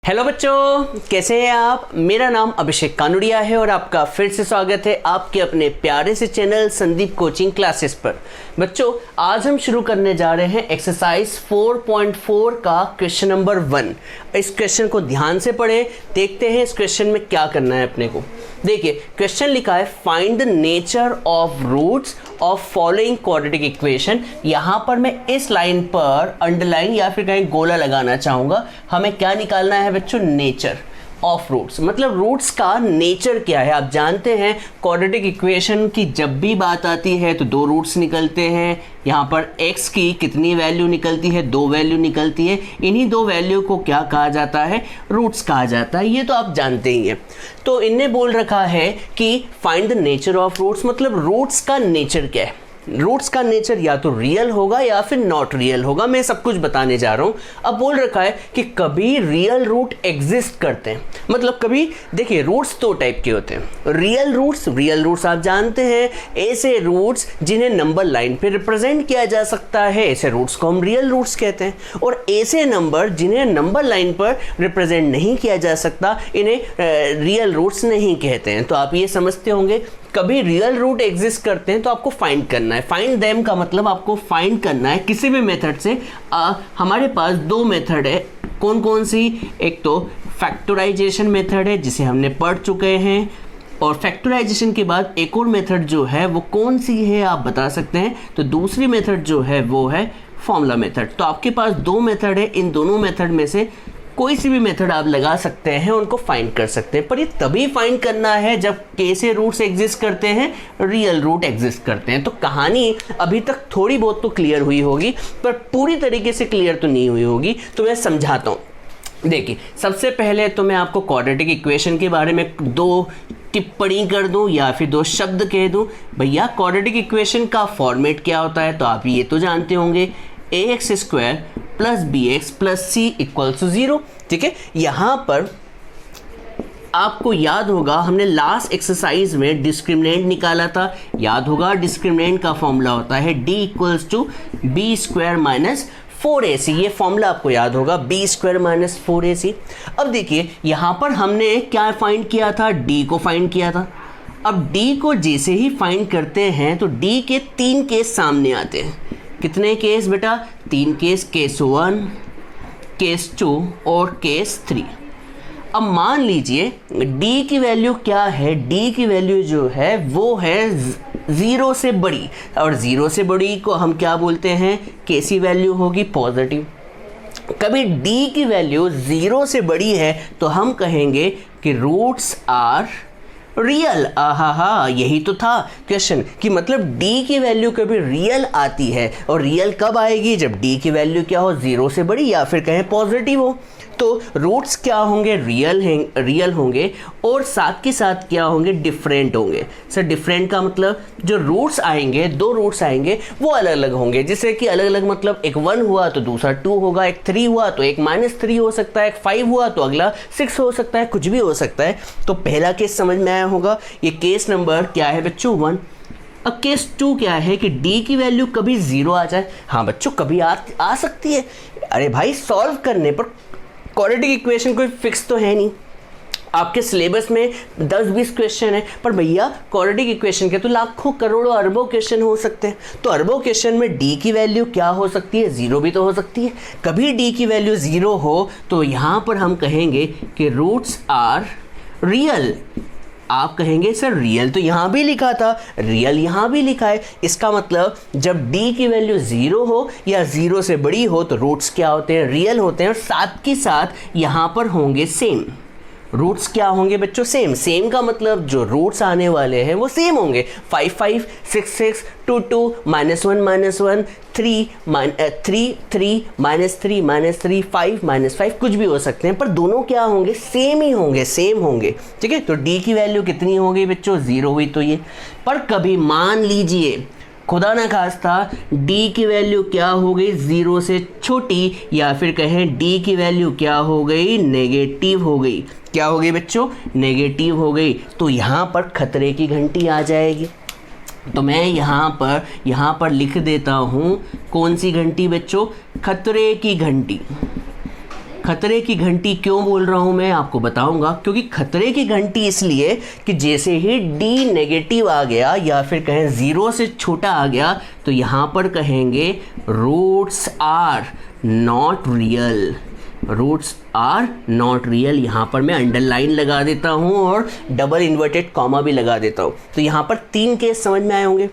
Hello बच्चों, कैसे हैं आप। मेरा नाम अभिषेक कानुड़िया है और आपका फिर से स्वागत है आपके अपने प्यारे से चैनल संदीप कोचिंग क्लासेस पर। बच्चों, आज हम शुरू करने जा रहे हैं एक्सरसाइज 4.4 का क्वेश्चन नंबर 1। इस क्वेश्चन को ध्यान से पढ़ें, देखते हैं इस क्वेश्चन में क्या करना है अपने को। देखिए, क्वेश्चन लिखा है find the nature of roots of following quadratic equation. यहाँ पर मैं इस लाइन पर अंडरलाइन या फिर कहीं गोला लगाना चाहूँगा। हमें क्या निकालना है बच्चों? नेचर ऑफ रूट्स, मतलब रूट्स का नेचर क्या है। आप जानते हैं क्वाड्रेटिक इक्वेशन की जब भी बात आती है तो दो रूट्स निकलते हैं। यहाँ पर x की कितनी वैल्यू निकलती है? दो वैल्यू निकलती है। इन्हीं दो वैल्यू को क्या कहा जाता है? रूट्स कहा जाता है। ये तो आप जानते ही हैं। तो इनने बोल रखा है कि find the nature of roots, मतलब रूट्स का नेचर क्या है। रूट्स का नेचर या तो रियल होगा या फिर नॉट रियल होगा। मैं सब कुछ बताने जा रहा हूँ। अब बोल रखा है कि कभी रियल रूट एग्जिस्ट करते हैं, मतलब कभी, देखिए रूट्स दो टाइप के होते हैं। रियल रूट्स आप जानते हैं, ऐसे रूट्स जिन्हें नंबर लाइन पे रिप्रेजेंट किया जा सकता है, ऐसे रूट्स को हम रियल रूट्स कहते हैं। और ऐसे नंबर जिन्हें नंबर लाइन पर रिप्रेजेंट नहीं किया जा सकता, इन्हें रियल रूट्स नहीं कहते हैं। तो आप ये समझते होंगे कभी रियल रूट एग्जिस्ट करते हैं तो आपको फाइंड करना है। फाइंड देम का मतलब आपको फाइंड करना है किसी भी मेथड से। हमारे पास दो मेथड है। कौन कौन सी? एक तो फैक्टराइजेशन मेथड है जिसे हमने पढ़ चुके हैं, और फैक्टराइजेशन के बाद एक और मेथड जो है वो कौन सी है आप बता सकते हैं? तो दूसरी मेथड जो है वो है फॉर्मूला मेथड। तो आपके पास दो मेथड है, इन दोनों मेथड में से कोई सी भी मेथड आप लगा सकते हैं, उनको फाइंड कर सकते हैं। पर ये तभी फाइंड करना है जब कैसे रूट्स एग्जिस्ट करते हैं? रियल रूट एग्जिस्ट करते हैं। तो कहानी अभी तक थोड़ी बहुत तो क्लियर हुई होगी, पर पूरी तरीके से क्लियर तो नहीं हुई होगी। तो मैं समझाता हूँ। देखिए, सबसे पहले तो मैं आपको क्वाड्रेटिक इक्वेशन के बारे में दो टिप्पणी कर दूं या फिर दो शब्द कह दूं। भैया, क्वाड्रेटिक इक्वेशन का फॉर्मेट क्या होता है? तो आप ये तो जानते होंगे, ax² plus bx plus c equals to 0। ठीक है, यहाँ पर आपको याद होगा हमने लास्ट एक्सरसाइज में डिस्क्रिमिनेंट निकाला था। याद होगा, डिस्क्रिमिनेंट का फॉर्मूला होता है d equals to b² minus 4ac। ये फॉर्मूला आपको याद होगा, b² माइनस 4ac। अब देखिए, यहाँ पर हमने क्या फाइंड किया था? d को फाइंड किया था। अब d को जैसे ही फाइंड करते हैं तो d के 3 केस सामने आते हैं। कितने केस बेटा? 3 केस, केस 1, केस 2 और केस 3। अब मान लीजिए d की वैल्यू क्या है? d की वैल्यू जो है वो है 0 से बड़ी, और 0 से बड़ी को हम क्या बोलते हैं? कैसी वैल्यू होगी? पॉजिटिव। कभी d की वैल्यू 0 से बड़ी है तो हम कहेंगे कि रूट्स आर रियल। आहा, यही तो था क्वेश्चन कि मतलब d की वैल्यू कभी रियल आती है। और रियल कब आएगी? जब d की वैल्यू क्या हो? 0 से बड़ी या फिर कहें पॉजिटिव हो। तो रूट्स क्या होंगे? रियल होंगे, और साथ के साथ क्या होंगे? डिफरेंट होंगे। सर, डिफरेंट का मतलब जो रूट्स आएंगे, दो रूट्स आएंगे वो अलग अलग होंगे। जैसे कि अलग अलग मतलब एक 1 हुआ तो दूसरा 2 होगा, एक 3 हुआ तो एक -3 हो सकता है, एक 5 हुआ तो अगला 6 हो सकता है, कुछ भी हो सकता है। तो पहला केस समझ में आया होगा। ये केस नंबर क्या है बच्चों? 1। अब केस 2 क्या है कि d की वैल्यू कभी 0 आ जाए। हाँ बच्चों, कभी आ सकती है। अरे भाई, सॉल्व करने पर क्वाड्रेटिक इक्वेशन कोई फिक्स तो है नहीं। आपके सिलेबस में 10-20 क्वेश्चन है, पर भैया क्वाड्रेटिक इक्वेशन के तो लाखों करोड़ों अरबों क्वेश्चन हो सकते हैं। तो अरबों क्वेश्चन में d की वैल्यू क्या हो सकती है? 0 भी तो हो सकती है। कभी d की वैल्यू 0 हो तो यहाँ पर हम कहेंगे कि रूट्स आर रियल। आप कहेंगे सर, रियल तो यहाँ भी लिखा था, रियल यहाँ भी लिखा है। इसका मतलब जब d की वैल्यू 0 हो या 0 से बड़ी हो तो रूट्स क्या होते हैं? रियल होते हैं। और साथ के साथ यहाँ पर होंगे सेम। रूट्स क्या होंगे बच्चों? सेम का मतलब जो रूट्स आने वाले हैं वो सेम होंगे। 5 5 6 6 2 2 -1 -1 3 3 -3 -3 5 -5, कुछ भी हो सकते हैं, पर दोनों क्या होंगे? सेम ही होंगे, सेम होंगे। ठीक है, तो d की वैल्यू कितनी हो गई बच्चों? 0 हुई। तो ये, पर कभी मान लीजिए खुदा ना खास्ता d की वैल्यू क्या हो गई? 0 से छोटी, या फिर कहें d की वैल्यू क्या हो गई? नेगेटिव हो गई। क्या हो गई बच्चों? नेगेटिव हो गई। तो यहाँ पर खतरे की घंटी आ जाएगी। तो मैं यहाँ पर लिख देता हूँ कौन सी घंटी बच्चों? खतरे की घंटी। खतरे की घंटी क्यों बोल रहा हूं मैं आपको बताऊंगा, क्योंकि खतरे की घंटी इसलिए कि जैसे ही D नेगेटिव आ गया या फिर कहें 0 से छोटा आ गया तो यहाँ पर कहेंगे roots are not real, roots are not real. यहाँ पर मैं अंडरलाइन लगा देता हूँ और डबल इन्वर्टेड कॉमा भी लगा देता हूँ। तो यहाँ पर 3 केस समझ में आए होंगे।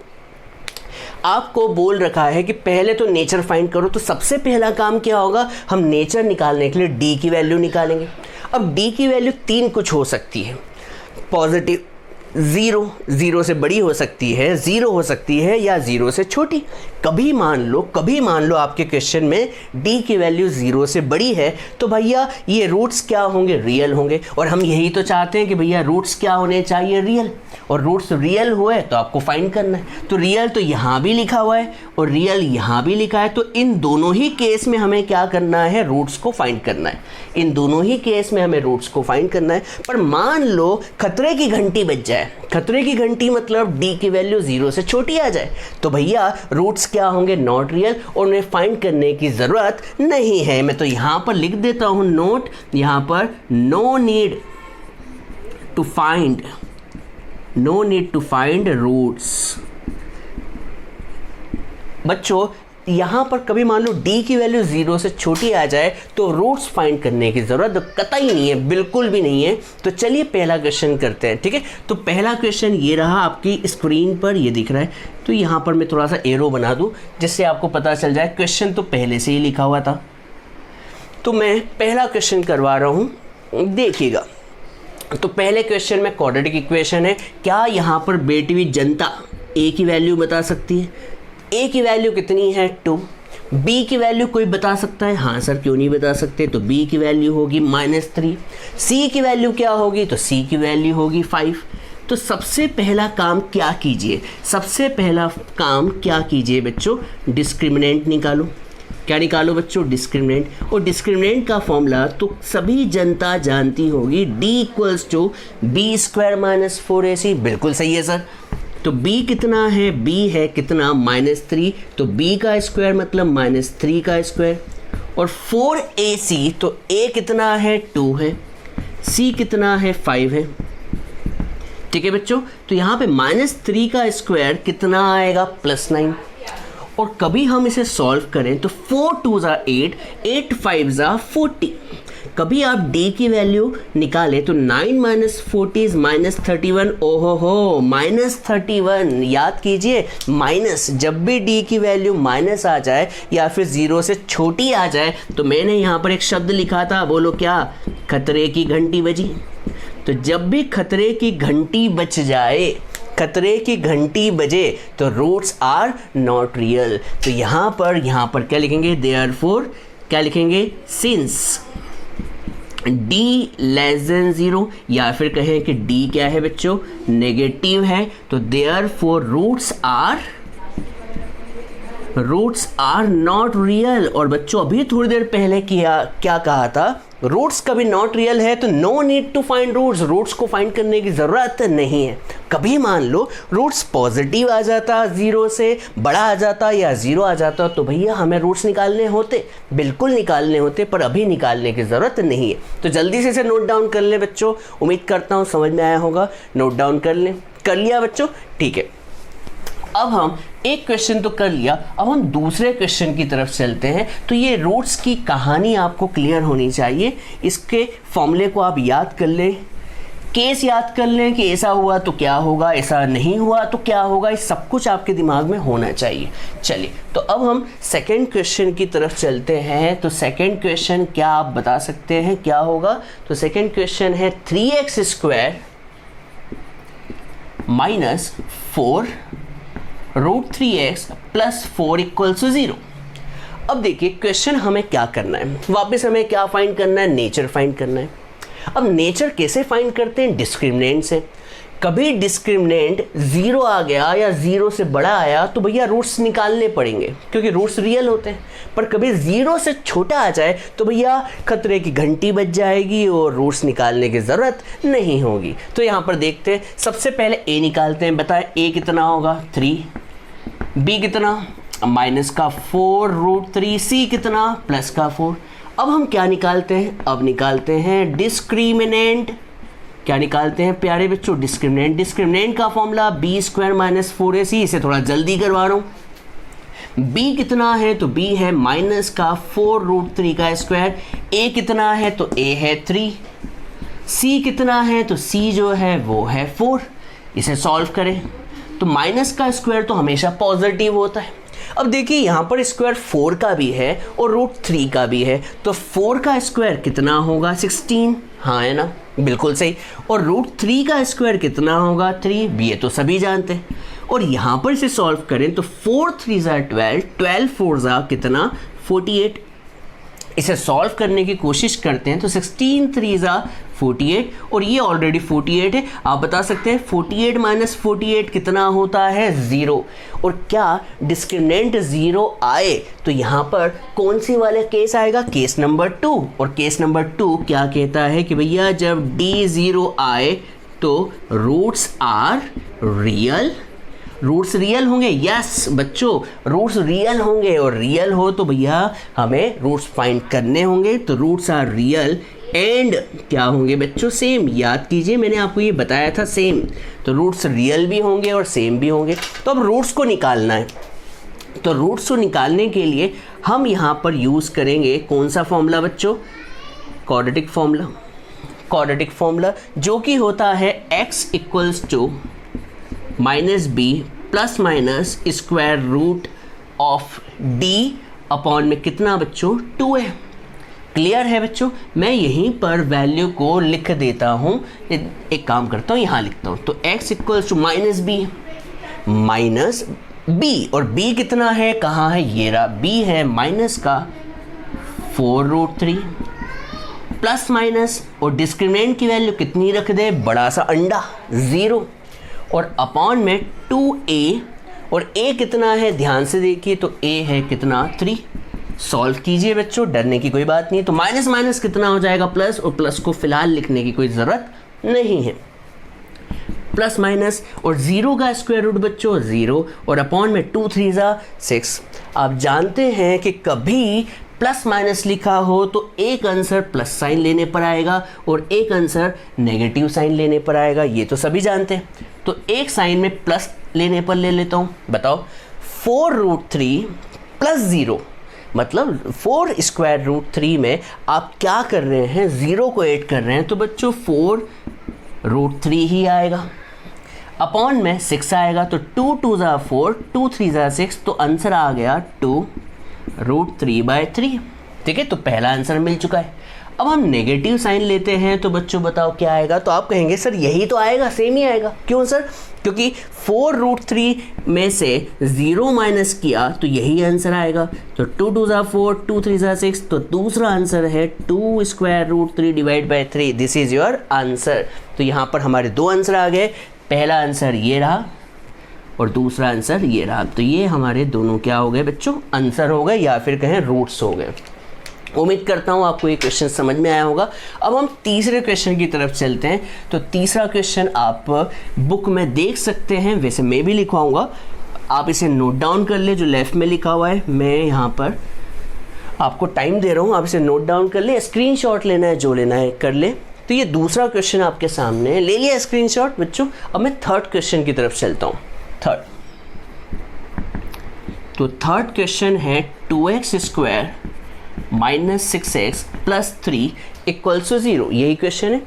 आपको बोल रखा है कि पहले तो नेचर फाइंड करो, तो सबसे पहला काम क्या होगा, हम नेचर निकालने के लिए D की वैल्यू निकालेंगे। अब D की वैल्यू 3 कुछ हो सकती है, पॉजिटिव 0 से बड़ी हो सकती है, 0 हो सकती है या 0 से छोटी। कभी मान लो आपके क्वेश्चन में D की वैल्यू 0 से बड़ी है तो भैया ये रूट्स क्या होंगे, रियल होंगे। और हम यही तो चाहते हैं कि भैया रूट्स क्या होने चाहिए, रियल। और रूट्स रियल हुए तो आपको फाइंड करना है। तो रियल तो यहाँ भी लिखा हुआ है और रियल यहाँ भी लिखा है, तो इन दोनों ही केस में हमें क्या करना है, रूट्स को फाइंड करना है। इन दोनों ही केस में हमें रूट्स को फाइंड करना है। पर मान लो खतरे की घंटी बज जाए, खतरे की घंटी मतलब D की वैल्यू 0 से छोटी आ जाए, तो भैया रूट्स क्या होंगे, नॉट रियल, और उन्हें फाइंड करने की ज़रूरत नहीं है। मैं तो यहाँ पर लिख देता हूँ नोट, यहाँ पर no need to find roots. बच्चों यहाँ पर कभी मान लो D की वैल्यू 0 से छोटी आ जाए तो रूट्स फाइंड करने की ज़रूरत कतई नहीं है, बिल्कुल भी नहीं है। तो चलिए पहला क्वेश्चन करते हैं, ठीक है। तो पहला क्वेश्चन ये रहा, आपकी स्क्रीन पर ये दिख रहा है। तो यहाँ पर मैं थोड़ा सा एरो बना दूँ जिससे आपको पता चल जाए, क्वेश्चन तो पहले से ही लिखा हुआ था। तो मैं पहला क्वेश्चन करवा रहा हूँ, देखिएगा। तो पहले क्वेश्चन में क्वाड्रेटिक इक्वेशन है। क्या यहाँ पर बैठी हुई जनता A की वैल्यू बता सकती है? A की वैल्यू कितनी है, 2। B की वैल्यू कोई बता सकता है? हाँ सर, क्यों नहीं बता सकते। तो B की वैल्यू होगी -3। C की वैल्यू क्या होगी, तो C की वैल्यू होगी 5। तो सबसे पहला काम क्या कीजिए, बच्चों, डिस्क्रिमिनेंट निकालो। क्या निकालो बच्चों, डिस्क्रिमिनेंट। और डिस्क्रिमिनेंट का फॉर्मूला तो सभी जनता जानती होगी, D = B² - 4AC। बिल्कुल सही है सर। तो B कितना है, B है कितना, -3। तो B का स्क्वायर मतलब -3 का स्क्वायर। और 4AC, तो A कितना है, 2 है, C कितना है, 5 है। ठीक है बच्चों। तो यहाँ पे -3 का स्क्वायर कितना आएगा, +9। और कभी हम इसे सॉल्व करें तो 4 2 = 8, 8 5 = 40। कभी आप D की वैल्यू निकालें तो 9 - 40 - 31। ओहो हो, -31। याद कीजिए, माइनस, जब भी D की वैल्यू माइनस आ जाए या फिर 0 से छोटी आ जाए तो मैंने यहाँ पर एक शब्द लिखा था, बोलो क्या, खतरे की घंटी बजी। तो जब भी खतरे की घंटी बज जाए, खतरे की घंटी बजे, तो रूट्स आर नॉट रियल। तो यहाँ पर क्या लिखेंगे, देयरफॉर क्या लिखेंगे, सिंस D < 0, या फिर कहें कि D क्या है बच्चों, नेगेटिव है, तो therefore roots are not real. और बच्चों अभी थोड़ी देर पहले क्या कहा था, रूट्स कभी नॉट रियल है तो no need to find roots, roots को फाइंड करने की ज़रूरत नहीं है। कभी मान लो रूट्स पॉजिटिव आ जाता, 0 से बड़ा आ जाता या 0 आ जाता, तो भैया हमें रूट्स निकालने होते, बिल्कुल निकालने होते, पर अभी निकालने की ज़रूरत नहीं है। तो जल्दी से इसे नोट डाउन कर लें बच्चों, उम्मीद करता हूँ समझ में आया होगा। नोट डाउन कर लें, कर लिया बच्चों, ठीक है। अब हम एक क्वेश्चन तो कर लिया, अब हम दूसरे क्वेश्चन की तरफ चलते हैं। तो ये रूट्स की कहानी आपको क्लियर होनी चाहिए। इसके फॉर्मूले को आप याद कर लें, केस याद कर लें कि ऐसा हुआ तो क्या होगा, ऐसा नहीं हुआ तो क्या होगा, ये सब कुछ आपके दिमाग में होना चाहिए। चलिए, तो अब हम सेकंड क्वेश्चन की तरफ चलते हैं। तो सेकंड क्वेश्चन क्या आप बता सकते हैं क्या होगा? तो सेकंड क्वेश्चन है 3x² - 4 √3x + 4 = 0। अब देखिए क्वेश्चन हमें क्या करना है, वापस हमें क्या फाइंड करना है, नेचर फाइंड करना है। अब नेचर कैसे फाइंड करते हैं, डिस्क्रिमिनेंट से। कभी डिस्क्रिमिनेंट 0 आ गया या 0 से बड़ा आया तो भैया रूट्स निकालने पड़ेंगे क्योंकि रूट्स रियल होते हैं। पर कभी 0 से छोटा आ जाए तो भैया खतरे की घंटी बज जाएगी और रूट्स निकालने की ज़रूरत नहीं होगी। तो यहाँ पर देखते हैं, सबसे पहले A निकालते हैं। बताएं A कितना होगा, 3, B कितना, -4 √3, C कितना, +4। अब हम क्या निकालते हैं, अब निकालते हैं डिस्क्रिमिनेंट। क्या निकालते हैं प्यारे बच्चों, डिस्क्रिमिनेंट। डिस्क्रिमिनेंट का formula b square minus 4ac, इसे थोड़ा जल्दी करवा रहा हूँ। b कितना है तो b है माइनस का 4√3 का स्क्वायर, a कितना है तो a है 3, c कितना है तो c जो है वो है 4। इसे सॉल्व करें तो माइनस का स्क्वायर तो हमेशा पॉजिटिव होता है। अब देखिए यहाँ पर स्क्वायर 4 का भी है और √3 का भी है, तो 4 का स्क्वायर कितना होगा 16, हाँ है ना, बिल्कुल सही। और √3 का स्क्वायर कितना होगा 3, ये तो सभी जानते हैं। और यहाँ पर इसे सॉल्व करें तो 4 3 12, 12 4 कितना 48। इसे सॉल्व करने की कोशिश करते हैं तो 16 3 48, और ये ऑलरेडी 48 है। आप बता सकते हैं 48 माइनस 48 कितना होता है 0। और क्या डिस्क्रिमिनेंट 0 आए तो यहाँ पर कौन सी वाला केस आएगा, केस नंबर 2। और केस नंबर 2 क्या कहता है कि भैया जब D0 आए तो roots are real. Roots real होंगे, यस बच्चों रूट्स रियल होंगे, और रियल हो तो भैया हमें रूट्स फाइंड करने होंगे। तो रूट्स आर रियल एंड क्या होंगे बच्चों, सेम। याद कीजिए मैंने आपको ये बताया था सेम। तो रूट्स रियल भी होंगे और सेम भी होंगे। तो अब रूट्स को निकालना है, तो रूट्स को निकालने के लिए हम यहाँ पर यूज़ करेंगे कौन सा फॉर्मूला बच्चों, क्वाड्रेटिक फॉर्मूला। क्वाड्रेटिक फॉर्मूला जो कि होता है x equals to minus b plus minus square root of d upon में कितना बच्चों 2 है। क्लियर है बच्चों, मैं यहीं पर वैल्यू को लिख देता हूँ। एक काम करता हूँ यहाँ लिखता हूँ, तो x equals to minus b, और b कितना है, कहाँ है, ये रहा, b है माइनस का 4√3 प्लस माइनस, और डिस्क्रिमिनेंट की वैल्यू कितनी रख दे, बड़ा सा अंडा 0, और अपॉन में 2a, और a कितना है ध्यान से देखिए तो a है कितना 3। सॉल्व कीजिए बच्चों, डरने की कोई बात नहीं। तो माइनस माइनस कितना हो जाएगा प्लस, और प्लस को फिलहाल लिखने की कोई ज़रूरत नहीं है। प्लस माइनस और 0 का स्क्वायर रूट बच्चों 0, और अपॉन में 2 3 6। आप जानते हैं कि कभी प्लस माइनस लिखा हो तो एक आंसर प्लस साइन लेने पर आएगा और एक आंसर नेगेटिव साइन लेने पर आएगा, ये तो सभी जानते हैं। तो एक साइन में प्लस लेने पर ले लेता हूँ, बताओ 4√3 प्लस 0, मतलब 4 स्क्वायर रूट 3 में आप क्या कर रहे हैं, 0 को ऐड कर रहे हैं, तो बच्चों 4√3 ही आएगा। अपॉन में 6 आएगा, तो 2 2 4, 2 3 6, तो आंसर आ गया 2√3/3। ठीक है, तो पहला आंसर मिल चुका है। अब हम नेगेटिव साइन लेते हैं तो बच्चों बताओ क्या आएगा, तो आप कहेंगे सर यही तो आएगा, सेम ही आएगा। क्यों सर, क्योंकि 4√3 में से 0 माइनस किया तो यही आंसर आएगा। तो 2 2 4, 2 3 6, तो दूसरा आंसर है 2√3/3। This is your answer. तो यहाँ पर हमारे दो आंसर आ गए, पहला आंसर ये रहा और दूसरा आंसर ये रहा। तो ये हमारे दोनों क्या हो गए बच्चों, आंसर हो गए, या फिर कहें रूट्स हो गए। उम्मीद करता हूँ आपको ये क्वेश्चन समझ में आया होगा। अब हम तीसरे क्वेश्चन की तरफ चलते हैं। तो तीसरा क्वेश्चन आप बुक में देख सकते हैं, वैसे मैं भी लिखवाऊँगा, आप इसे नोट डाउन कर ले जो लेफ़्ट में लिखा हुआ है। मैं यहाँ पर आपको टाइम दे रहा हूँ, आप इसे नोट डाउन कर ले, स्क्रीनशॉट लेना है जो लेना है कर ले। तो ये दूसरा क्वेश्चन आपके सामने ले लिया स्क्रीनशॉट बच्चों। अब मैं थर्ड क्वेश्चन की तरफ चलता हूँ। तो थर्ड क्वेश्चन है 2x² minus 6x plus 3 equals to 0, यही क्वेश्चन है।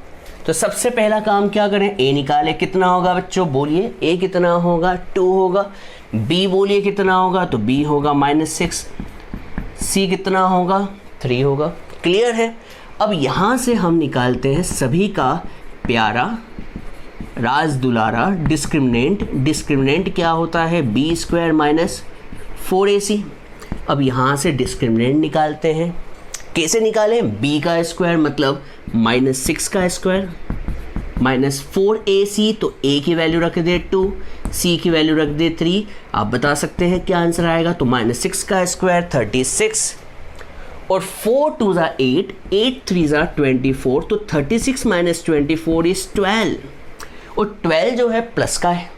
तो सबसे पहला काम क्या करें, a निकाले, कितना होगा बच्चों बोलिए, a कितना होगा 2 होगा, b बोलिए कितना होगा, तो b होगा -6, c कितना होगा 3 होगा। क्लियर है। अब यहाँ से हम निकालते हैं सभी का प्यारा राज दुलारा डिस्क्रिमिनेंट। डिस्क्रिमिनेंट क्या होता है, b² माइनस 4ac। अब यहाँ से डिस्क्रिमिनेंट निकालते हैं, कैसे निकालें, b का स्क्वायर मतलब -6 का स्क्वायर माइनस 4ac, तो a की वैल्यू रख दे 2, c की वैल्यू रख दे 3। आप बता सकते हैं क्या आंसर आएगा, तो -6 का स्क्वायर 36, और 4 2 8, 8 3 24, तो 36 - 24 इज 12, और 12 जो है प्लस का है,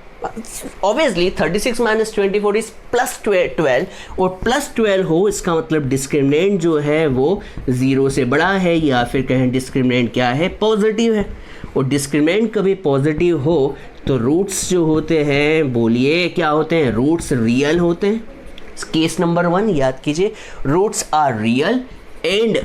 ऑब्वियसली 36 माइनस 24 इज प्लस 12, और प्लस 12 हो इसका मतलब डिस्क्रिमिनेंट जो है वो 0 से बड़ा है, या फिर कहें डिस्क्रिमिनेंट क्या है, पॉजिटिव है। और डिस्क्रिमिनेंट कभी पॉजिटिव हो तो रूट्स जो होते हैं, बोलिए क्या होते हैं, रूट्स रियल होते हैं। केस नंबर 1 याद कीजिए, रूट्स आर रियल एंड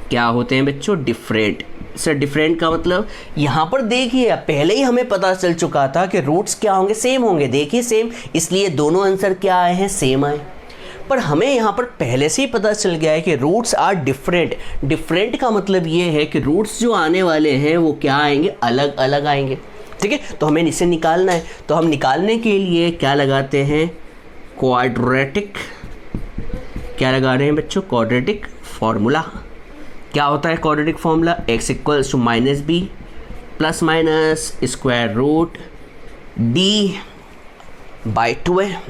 क्या होते हैं बच्चों, डिफरेंट। सर डिफरेंट का मतलब यहाँ पर देखिए पहले ही हमें पता चल चुका था कि रूट्स क्या होंगे, सेम होंगे। देखिए सेम, इसलिए दोनों आंसर क्या आए हैं, सेम आए। पर हमें यहाँ पर पहले से ही पता चल गया है कि रूट्स आर डिफरेंट। डिफरेंट का मतलब ये है कि रूट्स जो आने वाले हैं वो क्या आएंगे, अलग अलग आएंगे। ठीक है, तो हमें इसे निकालना है। तो हम निकालने के लिए क्या लगाते हैं, क्वाड्रेटिक। क्या लगा रहे हैं बच्चों, क्वाड्रेटिक फॉर्मूला। क्या होता है quadratic formula, x equals to minus b plus minus square root d by 2 है।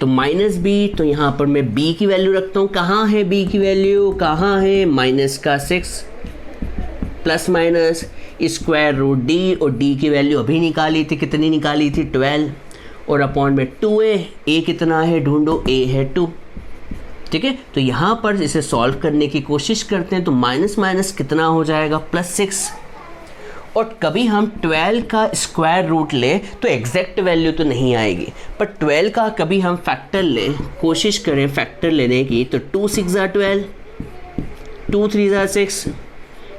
तो माइनस बी, तो यहाँ पर मैं b की वैल्यू रखता हूँ। कहाँ है b की वैल्यू, कहाँ है, -6 plus minus square root d, और d की वैल्यू अभी निकाली थी, कितनी निकाली थी, 12, और अपॉन में 2a। a कितना है ढूंढो, a है 2। ठीक है, तो यहाँ पर इसे सॉल्व करने की कोशिश करते हैं। तो माइनस माइनस कितना हो जाएगा, +6। और कभी हम 12 का स्क्वायर रूट लें तो एग्जैक्ट वैल्यू तो नहीं आएगी, पर 12 का कभी हम फैक्टर लें, कोशिश करें फैक्टर लेने की, तो 2 6 ज़ा 12, 2 3 ज़ा 6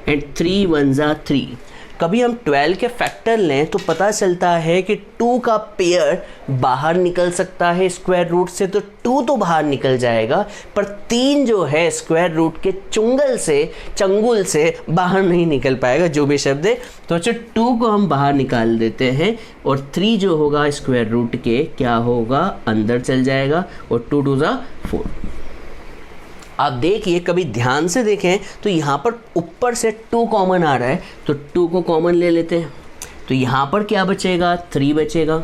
एंड 3 1 ज़ा 3। कभी हम 12 के फैक्टर लें तो पता चलता है कि 2 का पेयर बाहर निकल सकता है स्क्वायर रूट से, तो 2 तो बाहर निकल जाएगा, पर 3 जो है स्क्वायर रूट के चंगुल से बाहर नहीं निकल पाएगा, जो भी शब्द है। तो अच्छा 2 को हम बाहर निकाल देते हैं, और 3 जो होगा स्क्वायर रूट के क्या होगा, अंदर चल जाएगा, और 2 2 ज़ा 4। आप देखिए, कभी ध्यान से देखें तो यहाँ पर ऊपर से 2 कॉमन आ रहा है, तो 2 को कॉमन ले लेते हैं। तो यहाँ पर क्या बचेगा, 3 बचेगा,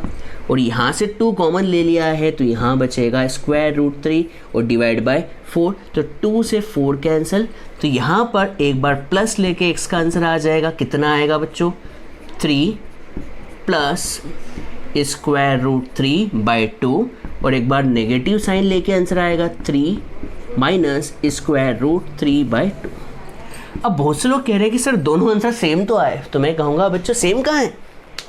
और यहाँ से 2 कॉमन ले लिया है तो यहाँ बचेगा स्क्वायर रूट 3 और डिवाइड बाय 4। तो 2 से 4 कैंसिल, तो यहाँ पर एक बार प्लस लेके x का आंसर आ जाएगा। कितना आएगा बच्चों, 3 प्लस स्क्वायर रूट 3 बाई 2, और एक बार नेगेटिव साइन लेके आंसर आएगा 3 माइनस स्क्वायर रूट 3 बाई 2। अब बहुत से लोग कह रहे हैं कि सर दोनों आंसर सेम तो आए, तो मैं कहूँगा बच्चों सेम कहाँ है,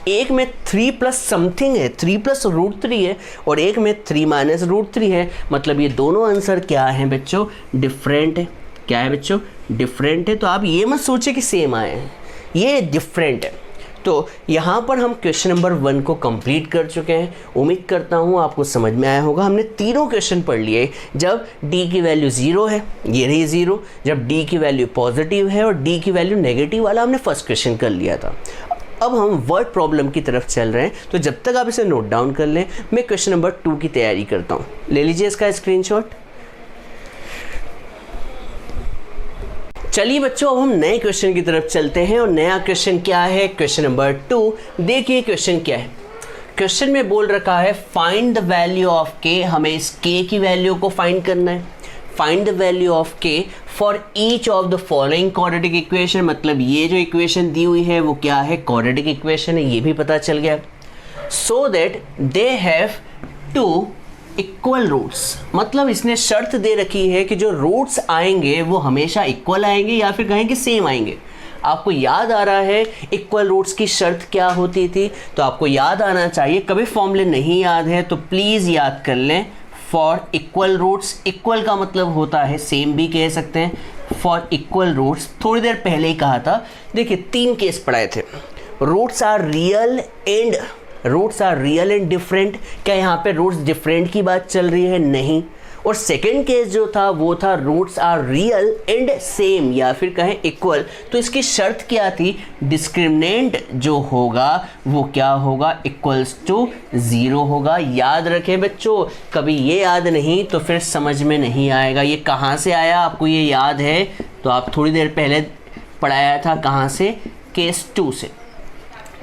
एक में 3 प्लस समथिंग है, 3 प्लस रूट 3 है, और एक में 3 माइनस रूट 3 है। मतलब ये दोनों आंसर क्या है बच्चों, डिफरेंट है। क्या है बच्चों, डिफरेंट है। तो आप ये मत सोचिए कि सेम आए हैं, ये डिफरेंट है। तो यहाँ पर हम क्वेश्चन नंबर 1 को कंप्लीट कर चुके हैं। उम्मीद करता हूँ आपको समझ में आया होगा। हमने तीनों क्वेश्चन पढ़ लिए। जब d की वैल्यू 0 है, ये रही 0, जब d की वैल्यू पॉजिटिव है और d की वैल्यू नेगेटिव वाला हमने फर्स्ट क्वेश्चन कर लिया था। अब हम वर्ड प्रॉब्लम की तरफ चल रहे हैं, तो जब तक आप इसे नोट डाउन कर लें, मैं क्वेश्चन नंबर 2 की तैयारी करता हूँ। ले लीजिए इसका स्क्रीनशॉट। चलिए बच्चों, अब हम नए क्वेश्चन की तरफ चलते हैं, और नया क्वेश्चन क्या है, क्वेश्चन नंबर 2। देखिए क्वेश्चन क्या है। क्वेश्चन में बोल रखा है find the value of k। हमें इस k की वैल्यू को फाइंड करना है। Find the value of k for each of the following quadratic equation. मतलब ये जो इक्वेशन दी हुई है वो क्या है, क्वाड्रेटिक इक्वेशन है, ये भी पता चल गया। So that they have 2 equal roots. मतलब इसने शर्त दे रखी है कि जो रूट्स आएंगे वो हमेशा इक्वल आएंगे, या फिर कहें कि सेम आएंगे। आपको याद आ रहा है इक्वल रूट्स की शर्त क्या होती थी, तो आपको याद आना चाहिए। कभी फॉर्मूले नहीं याद है तो प्लीज़ याद कर लें। फॉर इक्वल रूट्स, इक्वल का मतलब होता है सेम भी कह सकते हैं। फॉर इक्वल रूट्स थोड़ी देर पहले ही कहा था। देखिए 3 केस पढ़ाए थे। Roots are real and different. क्या यहाँ पे रूट्स डिफरेंट की बात चल रही है, नहीं। और सेकंड केस जो था वो था roots are real and same, या फिर कहें इक्वल। तो इसकी शर्त क्या थी, डिस्क्रिमिनेंट जो होगा वो क्या होगा, इक्वल्स टू 0 होगा। याद रखें बच्चों, कभी ये याद नहीं तो फिर समझ में नहीं आएगा। ये कहाँ से आया, आपको ये याद है तो आप थोड़ी देर पहले पढ़ाया था। कहाँ से, केस 2 से।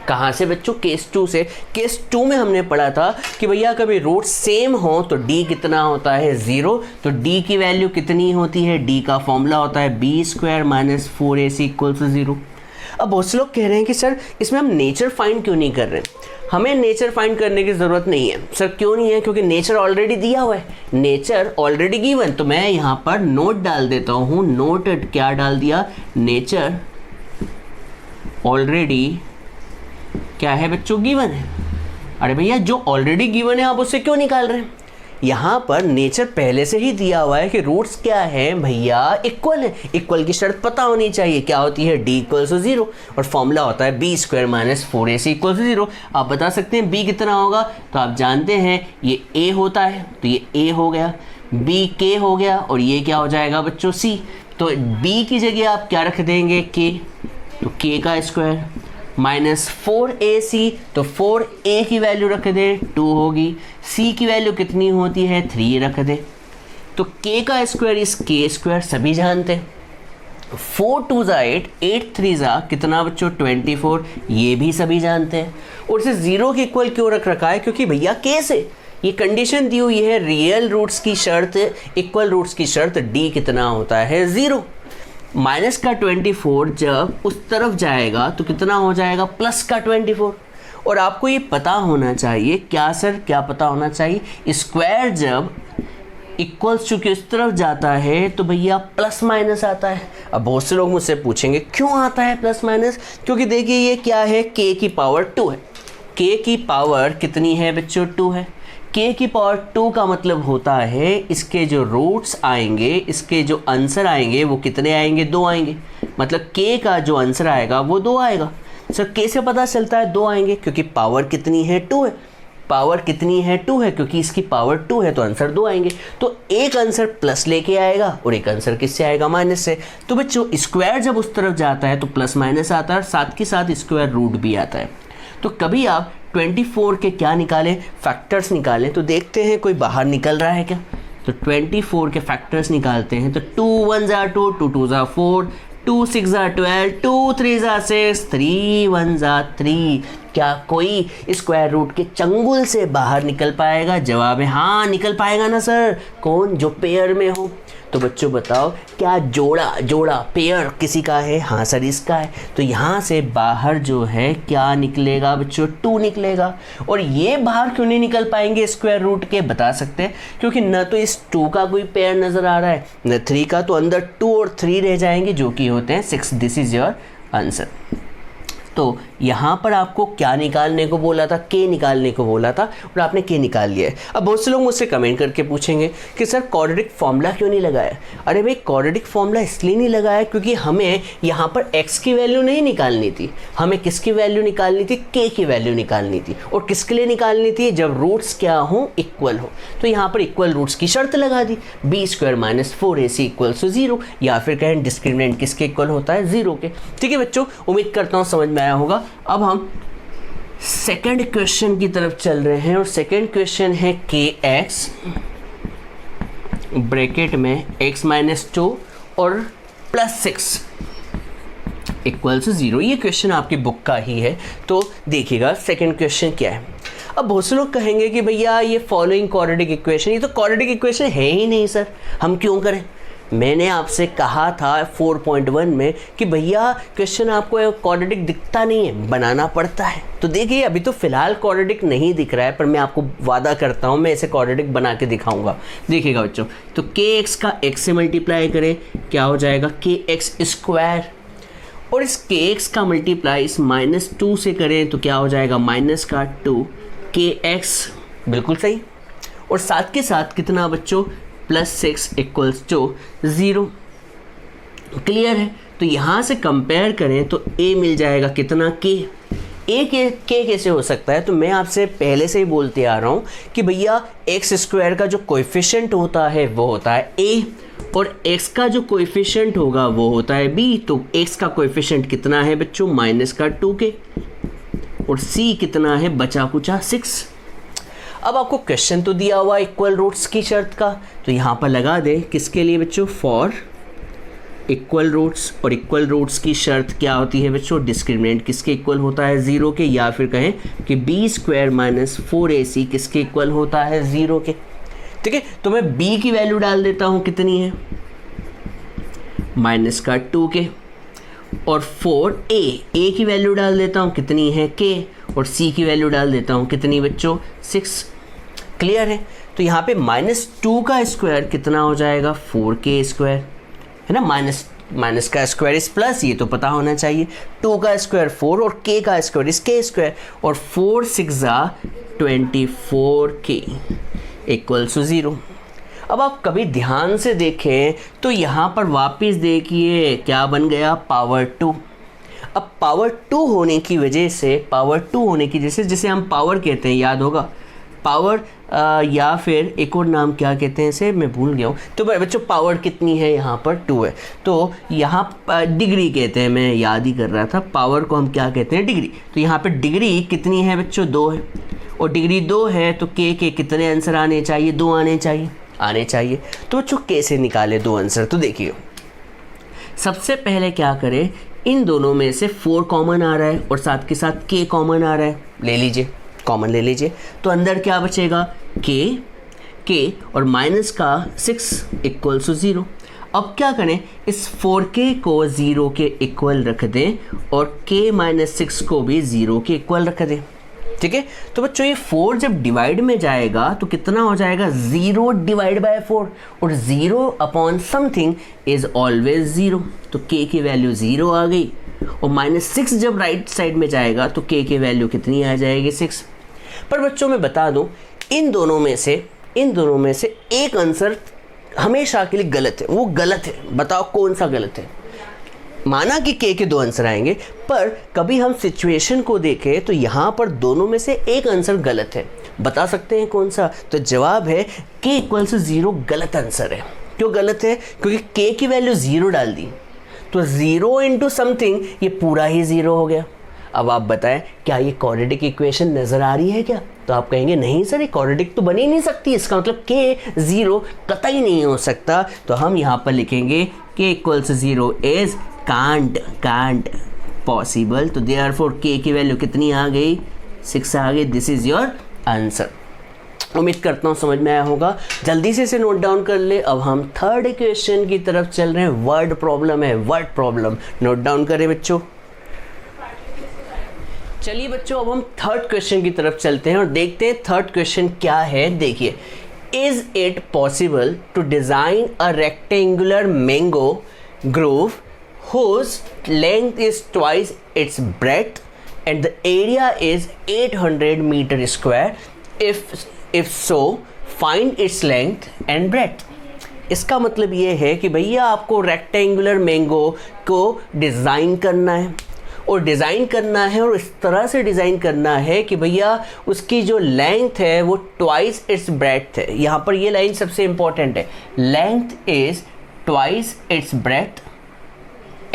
कहाँ से बच्चों, केस 2 से। केस 2 में हमने पढ़ा था कि भैया कभी रूट सेम हो तो d कितना होता है, 0। तो d की वैल्यू कितनी होती है, d का फॉर्मूला होता है b² - 4ac = 0। अब बहुत से लोग कह रहे हैं कि सर इसमें हम नेचर फाइंड क्यों नहीं कर रहे हैं। हमें नेचर फाइंड करने की ज़रूरत नहीं है। सर क्यों नहीं है? क्योंकि नेचर ऑलरेडी दिया हुआ है, नेचर ऑलरेडी गिवन। तो मैं यहाँ पर नोट डाल देता हूँ, नोट क्या डाल दिया, नेचर ऑलरेडी क्या है बच्चों, गिवन है। अरे भैया जो ऑलरेडी गिवन है आप उससे क्यों निकाल रहे हैं? यहाँ पर नेचर पहले से ही दिया हुआ है कि रूट्स क्या है भैया, इक्वल है। इक्वल की शर्त पता होनी चाहिए, क्या होती है, d इक्वल टू 0 और फॉर्मूला होता है b square minus 4ac equal to 0। आप बता सकते हैं b कितना होगा, तो आप जानते हैं ये a होता है, तो ये a हो गया, b k हो गया और ये क्या हो जाएगा बच्चों c। तो b की जगह आप क्या रख देंगे, k, तो k का स्क्वायर माइनस 4ac, तो 4a की वैल्यू रख दें 2 होगी, c की वैल्यू कितनी होती है 3 रख दें, तो k का स्क्वायर इस k स्क्वायर सभी जानते हैं। 4 2 ज़ा 8, 8 3 ज़ा कितना बच्चों 24, ये भी सभी जानते हैं। और इसे 0 के इक्वल क्यों रख रखा है, क्योंकि भैया k से ये कंडीशन दी हुई है, रियल रूट्स की शर्त, इक्वल रूट्स की शर्त, d कितना होता है 0। माइनस का 24 जब उस तरफ जाएगा तो कितना हो जाएगा, प्लस का 24। और आपको ये पता होना चाहिए, क्या सर क्या पता होना चाहिए, स्क्वायर जब इक्वल्स चूँकि उस तरफ जाता है तो भैया प्लस माइनस आता है। अब बहुत से लोग मुझसे पूछेंगे क्यों आता है प्लस माइनस, क्योंकि देखिए ये क्या है, k की पावर 2 है। k की पावर कितनी है बच्चों, 2 है। k की पावर 2 का मतलब होता है इसके जो रूट्स आएंगे, इसके जो आंसर आएंगे वो कितने आएंगे, 2 आएंगे। मतलब k का जो आंसर आएगा वो 2 आएगा। सर k से पता चलता है 2 आएंगे, क्योंकि पावर कितनी है, 2 है। पावर कितनी है, 2 है, क्योंकि इसकी पावर 2 है तो आंसर 2 आएंगे। तो एक आंसर प्लस लेके आएगा और एक आंसर किससे आएगा, माइनस से। तो बच्चों स्क्वायर जब उस तरफ जाता है तो प्लस माइनस आता है और साथ के साथ स्क्वायर रूट भी आता है। तो कभी आप 24 के क्या निकालें, फैक्टर्स निकालें, तो देखते हैं कोई बाहर निकल रहा है क्या। तो 24 के फैक्टर्स निकालते हैं, तो 2 1 ज़ा 2, 2 2 ज़ा 4, 2 6 ज़ा 12, 2 3 ज़ा 6, 3 1 ज़ा 3। क्या कोई स्क्वायर रूट के चंगुल से बाहर निकल पाएगा? जवाब है हाँ, निकल पाएगा ना सर। कौन? जो पेयर में हो। तो बच्चों बताओ, क्या जोड़ा पेयर किसी का है? हाँ सर इसका है। तो यहाँ से बाहर जो है क्या निकलेगा बच्चों, 2 निकलेगा। और ये बाहर क्यों नहीं निकल पाएंगे स्क्वायर रूट के, बता सकते हैं, क्योंकि न तो इस 2 का कोई पेयर नज़र आ रहा है न 3 का, तो अंदर 2 और 3 रह जाएंगे जो कि होते हैं 6। This is your answer. तो यहाँ पर आपको क्या निकालने को बोला था, k निकालने को बोला था और आपने k निकाल लिया है। अब बहुत से लोग मुझसे कमेंट करके पूछेंगे कि सर क्वाड्रेटिक फॉर्मूला क्यों नहीं लगाया। अरे भाई क्वाड्रेटिक फॉर्मूला इसलिए नहीं लगाया क्योंकि हमें यहाँ पर x की वैल्यू नहीं निकालनी थी, हमें किसकी वैल्यू निकालनी थी, k की वैल्यू निकालनी थी। और किसके लिए निकालनी थी, जब रूट्स क्या हो, इक्वल हो। तो यहाँ पर इक्वल रूट्स की शर्त लगा दी, b square minus 4ac equal to 0, या फिर कहें डिस्क्रिमिनेंट किसके इक्वल होता है, 0 के। ठीक है बच्चों, उम्मीद करता हूँ समझ में आया होगा। अब हम सेकंड क्वेश्चन की तरफ चल रहे हैं और सेकंड क्वेश्चन है kx ब्रैकेट में x माइनस 2 और प्लस 6 इक्वल टू 0। ये क्वेश्चन आपकी बुक का ही है, तो देखिएगा सेकंड क्वेश्चन क्या है। अब बहुत से लोग कहेंगे कि भैया ये फॉलोइंग क्वाड्रेटिक इक्वेशन, ये तो क्वाड्रेटिक इक्वेशन है ही नहीं सर, हम क्यों करें। मैंने आपसे कहा था 4.1 में कि भैया क्वेश्चन आपको क्वाड्रेटिक दिखता नहीं है, बनाना पड़ता है। तो देखिए अभी तो फिलहाल क्वाड्रेटिक नहीं दिख रहा है, पर मैं आपको वादा करता हूँ मैं इसे क्वाड्रेटिक बना के दिखाऊंगा। देखिएगा बच्चों, तो kx का x से मल्टीप्लाई करें, क्या हो जाएगा kx स्क्वायर, और इस kx का मल्टीप्लाई इस -2 से करें तो क्या हो जाएगा माइनस का 2 kx, बिल्कुल सही। और साथ के साथ कितना बच्चों, +6 इक्वल्स टू 0। क्लियर है। तो यहाँ से कंपेयर करें तो a मिल जाएगा कितना, k। k कैसे हो सकता है, तो मैं आपसे पहले से ही बोलते आ रहा हूँ कि भैया x स्क्वायर का जो कोएफिशिएंट होता है वो होता है a, और x का जो कोएफिशिएंट होगा वो होता है b। तो x का कोएफिशिएंट कितना है बच्चों, -2k, और c कितना है, बचा कुचा 6। अब आपको क्वेश्चन तो दिया हुआ इक्वल रूट्स की शर्त का, तो यहाँ पर लगा दें किसके लिए बच्चों, फॉर इक्वल रूट्स। और इक्वल रूट्स की शर्त क्या होती है बच्चों, डिस्क्रिमिनेंट किसके इक्वल होता है, 0 के, या फिर कहें कि b स्क्वायर माइनस 4ac किसके इक्वल होता है, 0 के। ठीक है, तो मैं b की वैल्यू डाल देता हूँ, कितनी है, -2 के। और 4a की वैल्यू डाल देता हूँ कितनी है k, और c की वैल्यू डाल देता हूँ कितनी बच्चों 6। क्लियर है? तो यहाँ पे -2 का स्क्वायर कितना हो जाएगा 4k स्क्वायर, है ना। माइनस का स्क्वायर इज प्लस, ये तो पता होना चाहिए। 2 का स्क्वायर 4 और k का स्क्वायर इज k स्क्वायर, और 4 6 24k इक्वल्स टू 0। अब आप कभी ध्यान से देखें तो यहाँ पर वापस देखिए क्या बन गया, पावर 2। अब पावर 2 होने की वजह से, जिसे हम पावर कहते हैं, याद होगा पावर, या फिर एक और नाम क्या कहते हैं इसे, मैं भूल गया हूँ। तो बच्चों पावर कितनी है यहाँ पर 2 है, तो यहाँ डिग्री कहते हैं, मैं याद ही कर रहा था, पावर को हम क्या कहते हैं, डिग्री। तो यहाँ पे डिग्री कितनी है बच्चों 2 है, और डिग्री 2 है तो k के कितने आंसर आने चाहिए, 2 आने चाहिए। तो बच्चों कैसे निकाले 2 आंसर, तो देखिए सबसे पहले क्या करें, इन दोनों में से 4 कॉमन आ रहा है और साथ के साथ k कॉमन आ रहा है, ले लीजिए, कॉमन ले लीजिए। तो अंदर क्या बचेगा k और माइनस का 6 इक्वल्स टू 0। अब क्या करें, इस 4k को 0 के इक्वल रख दें और k - 6 को भी 0 के इक्वल रख दें। ठीक है, तो बच्चों ये 4 जब डिवाइड में जाएगा तो कितना हो जाएगा, 0 डिवाइड बाय 4, और 0 अपॉन समथिंग इज ऑलवेज 0, तो k की वैल्यू 0 आ गई। और -6 जब राइट साइड में जाएगा तो k की वैल्यू कितनी आ जाएगी, 6। पर बच्चों मैं बता दूं, इन दोनों में से एक आंसर हमेशा के लिए गलत है, वो गलत है। बताओ कौन सा गलत है। माना कि k के 2 आंसर आएंगे, पर कभी हम सिचुएशन को देखें तो यहाँ पर दोनों में से एक आंसर गलत है। बता सकते हैं कौन सा? तो जवाब है k = 0 गलत आंसर है। क्यों गलत है? क्योंकि k की वैल्यू 0 डाल दी, तो 0 इंटू समथिंग ये पूरा ही 0 हो गया। अब आप बताएं क्या ये क्वाड्रेटिक इक्वेशन नज़र आ रही है क्या? तो आप कहेंगे नहीं सर, ये क्वाड्रेटिक तो बन ही नहीं सकती, इसका मतलब k 0 कतई नहीं हो सकता। तो हम यहाँ पर लिखेंगे k = 0 इज कांट पॉसिबल। तो देयरफॉर k की वैल्यू कितनी आ गई, 6 आ गई। This is your answer. उम्मीद करता हूँ समझ में आया होगा। जल्दी से इसे नोट डाउन कर ले। अब हम थर्ड इक्वेशन की तरफ चल रहे हैं। वर्ड प्रॉब्लम है, वर्ड प्रॉब्लम नोट डाउन करें बच्चों। चलिए बच्चों, अब हम थर्ड क्वेश्चन की तरफ चलते हैं और देखते हैं थर्ड क्वेश्चन क्या है। देखिए, is it possible to design a rectangular mango grove whose length is twice its breadth and the area is 800 meter square? If so, find its length and breadth. इसका मतलब ये है कि भैया आपको रेक्टेंगुलर मैंगो को डिज़ाइन करना है, और डिज़ाइन करना है और इस तरह से डिज़ाइन करना है कि भैया उसकी जो लेंथ है वो ट्वाइस इट्स ब्रेड्थ है। यहाँ पर ये लाइन सबसे इंपॉर्टेंट है, length is twice its breadth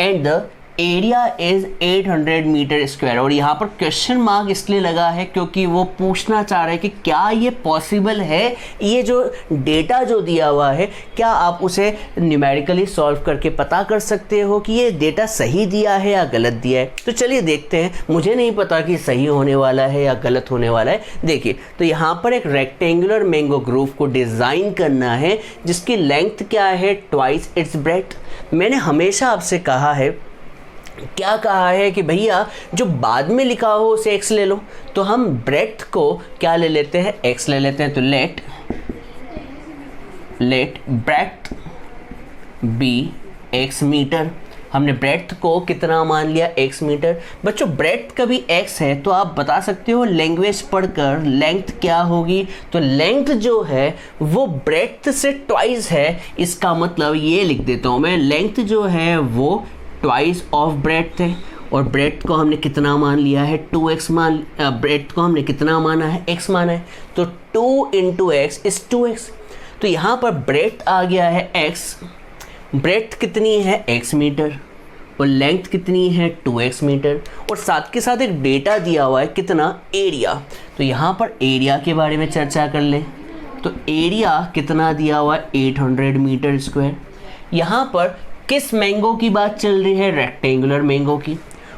and the area is 800 metre square. और यहाँ पर क्वेश्चन मार्क इसलिए लगा है क्योंकि वो पूछना चाह रहे हैं कि क्या ये पॉसिबल है, ये जो डेटा जो दिया हुआ है क्या आप उसे न्यूमेरिकली सॉल्व करके पता कर सकते हो कि ये डेटा सही दिया है या गलत दिया है। तो चलिए देखते हैं। मुझे नहीं पता कि सही होने वाला है या गलत होने वाला है। देखिए, तो यहाँ पर एक रेक्टेंगुलर मैंगो ग्रोव को डिज़ाइन करना है जिसकी लेंथ क्या है, ट्वाइस इट्स ब्रेड्थ। मैंने हमेशा आपसे कहा है, क्या कहा है कि भैया जो बाद में लिखा हो उसे x ले लो, तो हम ब्रेड्थ को क्या ले लेते हैं, x ले लेते हैं। तो let breadth be x metre. हमने ब्रेड्थ को कितना मान लिया, x मीटर। बच्चों ब्रेड्थ का भी x है तो आप बता सकते हो लैंग्वेज पढ़कर लेंथ क्या होगी। तो लेंथ जो है वो ब्रेड्थ से ट्वाइस है। इसका मतलब ये लिख देता हूँ मैं, लेंथ जो है वो ट्वाइस ऑफ ब्रेड्थ है, और ब्रेड्थ को हमने कितना मान लिया है, 2x मान, ब्रेड्थ को हमने कितना माना है, x माना है। तो 2 × x इज 2x। तो यहाँ पर ब्रेड्थ आ गया है x, ब्रेड्थ कितनी है x मीटर, और लेंथ कितनी है 2x मीटर, और साथ के साथ एक डेटा दिया हुआ है कितना, एरिया। तो यहाँ पर एरिया के बारे में चर्चा कर लें। तो एरिया कितना दिया हुआ है, 800 मीटर स्क्वायर। यहाँ पर किस मैंगो की बात चल रही है, रेक्टेंगुलर मैंगो की।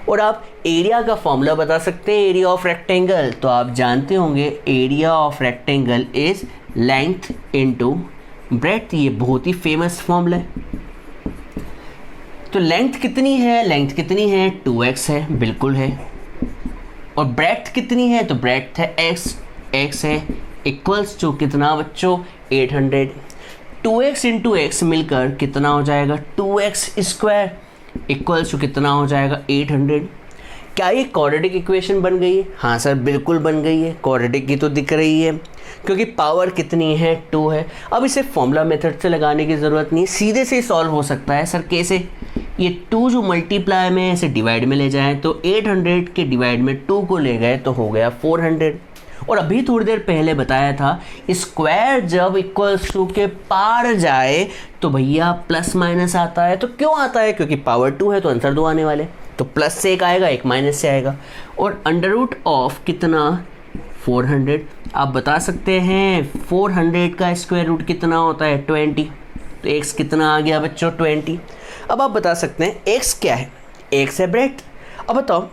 और आप एरिया का फॉर्मूला बता सकते हैं, एरिया ऑफ रेक्टेंगल। तो आप जानते होंगे area of rectangle is length into breadth. ये बहुत ही फेमस फॉर्मूला है। तो लेंथ कितनी है, लेंथ कितनी है 2x है, बिल्कुल है। और ब्रेड्थ कितनी है, तो ब्रेड्थ है x है, इक्वल्स टू कितना बच्चों 800। 2x इंटू एक्स मिलकर कितना हो जाएगा 2x स्क्वायर इक्वल्स टू कितना हो जाएगा 800। क्या ये क्वाड्रेटिक इक्वेशन बन गई है? हाँ सर बिल्कुल बन गई है, क्वाड्रेटिक की तो दिख रही है क्योंकि पावर कितनी है 2 है। अब इसे फॉर्मूला मेथड से लगाने की ज़रूरत नहीं, सीधे से सॉल्व हो सकता है। सर कैसे? ये 2 जो मल्टीप्लाई में इसे डिवाइड में ले जाएं तो 800 के डिवाइड में 2 को ले गए तो हो गया 400। और अभी थोड़ी देर पहले बताया था स्क्वायर जब इक्वल्स टू के पार जाए तो भैया प्लस माइनस आता है। तो क्यों आता है? क्योंकि पावर 2 है तो आंसर 2 आने वाले, तो प्लस से एक आएगा, एक माइनस से आएगा। और अंडर रूट ऑफ कितना 400। आप बता सकते हैं 400 का स्क्वायर रूट कितना होता है 20। तो x कितना आ गया बच्चों 20। अब आप बता सकते हैं x क्या है, x है ब्रेड्थ। अब बताओ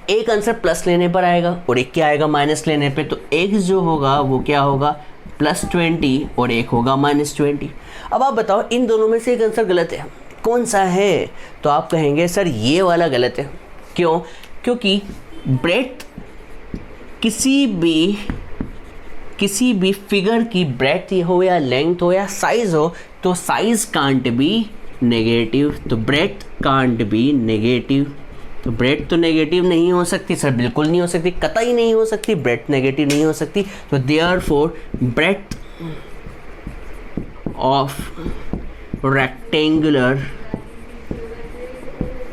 एक आंसर प्लस लेने पर आएगा और एक क्या आएगा माइनस लेने पे, तो x जो होगा वो क्या होगा +20 और एक होगा -20। अब आप बताओ इन दोनों में से एक आंसर गलत है, कौन सा है? तो आप कहेंगे सर ये वाला गलत है। क्यों? क्योंकि ब्रेड्थ किसी भी फिगर की ब्रेड्थ हो या लेंथ हो या साइज हो तो साइज कांट बी नेगेटिव, तो ब्रेड्थ कांट बी नेगेटिव। तो ब्रेड्थ तो नेगेटिव नहीं हो सकती सर, बिल्कुल नहीं हो सकती, कतई नहीं हो सकती, ब्रेड्थ नेगेटिव नहीं हो सकती। तो therefore breadth of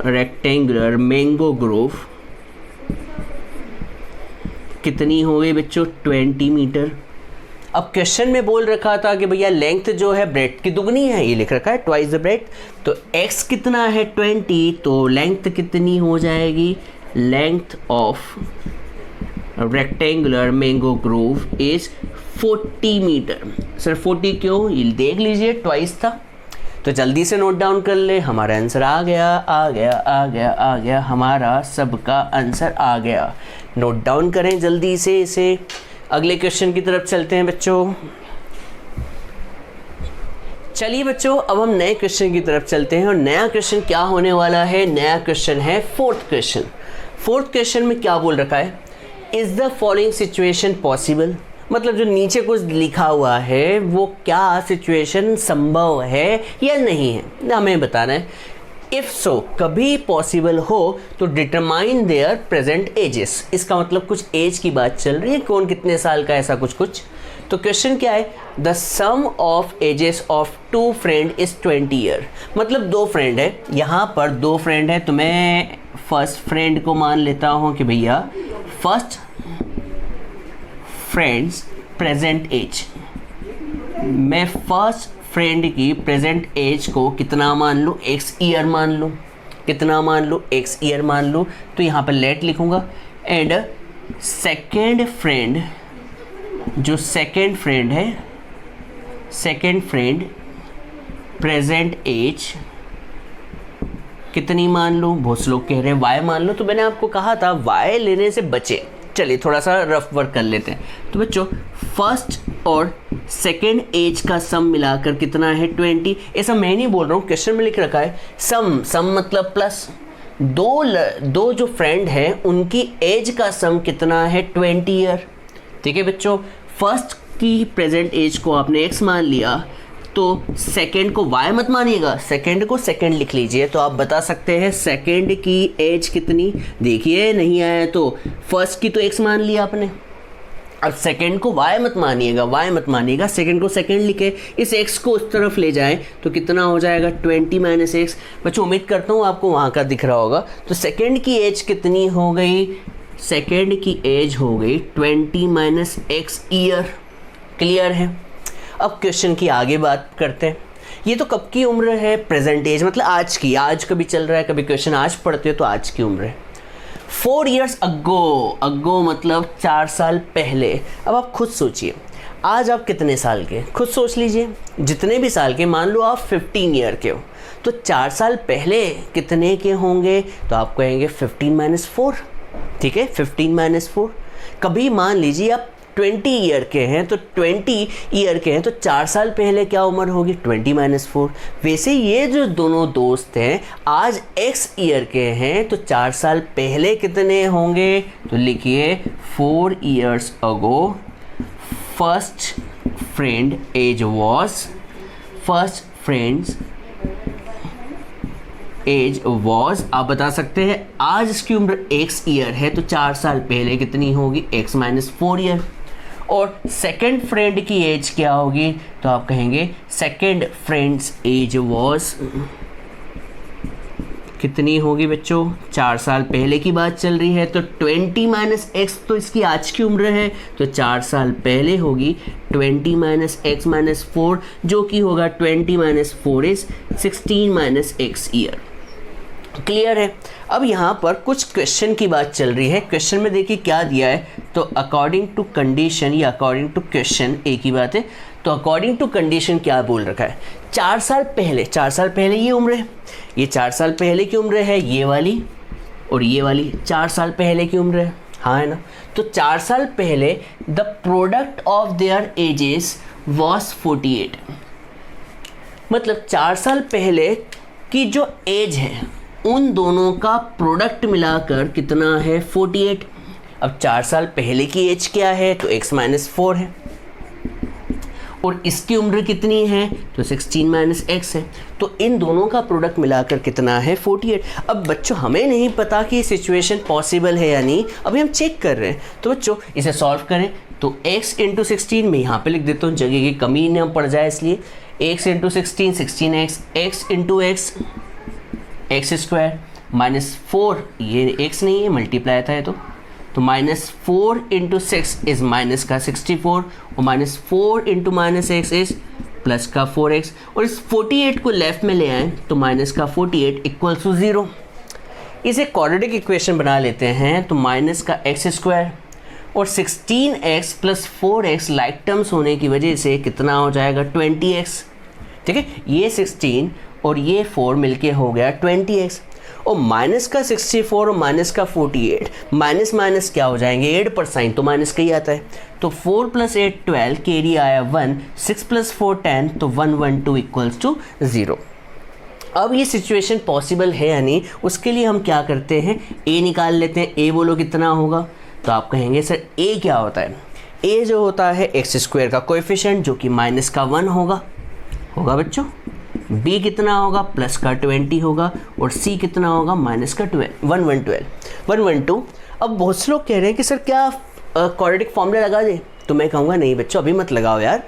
rectangular mango Grove कितनी हो गई बच्चों 20 मीटर। अब क्वेश्चन में बोल रखा था कि भैया लेंथ जो है ब्रेड्थ की दुगनी है, ये लिख रखा है ट्वाइस द ब्रेड्थ। तो x कितना है 20, तो लेंथ कितनी हो जाएगी, length of rectangular mango grove is 40 metre. Sir 40 क्यों? ये देख लीजिए ट्वाइस था, तो जल्दी से नोट डाउन कर ले। हमारा आंसर आ गया, हमारा सबका आंसर आ गया। नोट डाउन करें जल्दी से इसे। अगले क्वेश्चन की तरफ चलते हैं बच्चों। चलिए बच्चों अब हम नए क्वेश्चन की तरफ चलते हैं और नया क्वेश्चन क्या होने वाला है? नया क्वेश्चन है फोर्थ क्वेश्चन। फोर्थ क्वेश्चन में क्या बोल रखा है, is the following situation possible. मतलब जो नीचे कुछ लिखा हुआ है वो क्या सिचुएशन संभव है या नहीं है, हमें बताना है। इफ़ सो कभी पॉसिबल हो तो डिटरमाइन देयर प्रेजेंट एजेस। इसका मतलब कुछ एज की बात चल रही है, कौन कितने साल का, ऐसा कुछ। तो क्वेश्चन क्या है, the sum of ages of 2 friend is 20 year. मतलब 2 फ्रेंड है, यहाँ पर 2 फ्रेंड है, तो मैं फर्स्ट फ्रेंड को मान लेता हूँ कि भैया फर्स्ट फ्रेंड्स प्रेजेंट एज। मैं फर्स्ट फ्रेंड की प्रेजेंट एज को कितना मान लूँ, x ईयर मान लूँ। कितना मान लूँ, x ईयर मान लूँ। तो यहाँ पर लेट लिखूँगा। एंड सेकेंड फ्रेंड, जो सेकेंड फ्रेंड है, सेकेंड फ्रेंड प्रेजेंट एज कितनी मान लूँ। बहुत से लोग कह रहे हैं y मान लो, तो मैंने आपको कहा था y लेने से बचे। चलिए थोड़ा सा रफ वर्क कर लेते हैं। तो बच्चों फर्स्ट और सेकेंड एज का सम मिलाकर कितना है 20। ऐसा मैं नहीं बोल रहा हूँ, क्वेश्चन में लिख रखा है सम मतलब प्लस। दो जो फ्रेंड हैं उनकी एज का सम कितना है 20 ईयर। ठीक है बच्चों, फर्स्ट की प्रेजेंट एज को आपने x मान लिया तो सेकेंड को y मत मानिएगा, सेकेंड को सेकेंड लिख लीजिए। तो आप बता सकते हैं सेकेंड की एज कितनी। देखिए नहीं आया तो फर्स्ट की तो x मान लिया आपने, अब सेकेंड को y मत मानिएगा, सेकेंड को सेकेंड लिखे, इस x को उस तरफ ले जाएं तो कितना हो जाएगा 20 - x। बच्चों उम्मीद करता हूँ आपको वहाँ का दिख रहा होगा। तो सेकेंड की एज कितनी हो गई, सेकेंड की एज हो गई 20 - x ईयर। क्लियर है। अब क्वेश्चन की आगे बात करते हैं। ये तो कब की उम्र है, प्रेजेंट एज मतलब आज की, आज कभी चल रहा है, कभी क्वेश्चन आज पढ़ते हो तो आज की उम्र है। 4 years अगो मतलब 4 साल पहले। अब आप खुद सोचिए आज आप कितने साल के, खुद सोच लीजिए। जितने भी साल के, मान लो आप 15 ईयर के हो तो 4 साल पहले कितने के होंगे, तो आप कहेंगे 15 - 4। ठीक है, 15 - 4। कभी मान लीजिए आप 20 ईयर के हैं तो 20 ईयर के हैं तो 4 साल पहले क्या उम्र होगी 20-4। वैसे ये जो दोनों दोस्त हैं आज x ईयर के हैं तो 4 साल पहले कितने होंगे, तो लिखिए 4 years ago first friend's age was, आप बता सकते हैं आज इसकी उम्र x ईयर है तो 4 साल पहले कितनी होगी x-4 ईयर। और सेकंड फ्रेंड की एज क्या होगी, तो आप कहेंगे सेकंड फ्रेंड्स एज वॉज कितनी होगी बच्चों, 4 साल पहले की बात चल रही है तो 20 - x तो इसकी आज की उम्र है तो 4 साल पहले होगी 20 - x - 4 जो कि होगा 20 - 4 इज 16 - x ईयर। क्लियर है। अब यहाँ पर कुछ क्वेश्चन की बात चल रही है। क्वेश्चन में देखिए क्या दिया है, तो अकॉर्डिंग टू कंडीशन या अकॉर्डिंग टू क्वेश्चन एक ही बात है। तो अकॉर्डिंग टू कंडीशन क्या बोल रखा है, 4 साल पहले ये उम्र है, ये 4 साल पहले की उम्र है ये वाली, और ये वाली 4 साल पहले की उम्र है, हाँ है ना। तो 4 साल पहले the product of their edges was 48, मतलब 4 साल पहले की जो एज है उन दोनों का प्रोडक्ट मिलाकर कितना है 48। अब 4 साल पहले की एज क्या है, तो x-4 है, और इसकी उम्र कितनी है, तो 16 - x है, तो इन दोनों का प्रोडक्ट मिलाकर कितना है 48। अब बच्चों हमें नहीं पता कि सिचुएशन पॉसिबल है या नहीं, अभी हम चेक कर रहे हैं। तो बच्चों इसे सॉल्व करें तो x × 16 में यहाँ पे लिख देता हूँ, जगह की कमी न पड़ जाए इसलिए, x × 16 16x, x × x x² -4, ये x नहीं है मल्टीप्लाई था ये तो -4 × 6 इज माइनस का 64, और -4 × -x इज प्लस का 4x, और इस 48 को लेफ्ट में ले आए तो माइनस का 48 = 0। इसे क्वाड्रेटिक इक्वेशन बना लेते हैं तो माइनस का x² और 16x + 4x लाइक टर्म्स होने की वजह से कितना हो जाएगा 20x। ठीक है, ये 16 और ये 4 मिलके हो गया 20x, और माइनस का 64 और माइनस का 48 माइनस क्या हो जाएंगे 8 पर साइन तो माइनस का ही आता है, तो 4 + 8 12, कैरी आया 1, 6 + 4 10, तो 112 = 0। अब ये सिचुएशन पॉसिबल है या नहीं, उसके लिए हम क्या करते हैं, a निकाल लेते हैं। a बोलो कितना होगा, तो आप कहेंगे सर a क्या होता है, a जो होता है x² का कोएफिशिएंट जो कि -1 होगा बच्चों, b कितना होगा प्लस का 20 होगा, और c कितना होगा माइनस का 112। अब बहुत से लोग कह रहे हैं कि सर क्या क्वाड्रेटिक फॉर्मूला लगा दें, तो मैं कहूँगा नहीं बच्चों अभी मत लगाओ यार,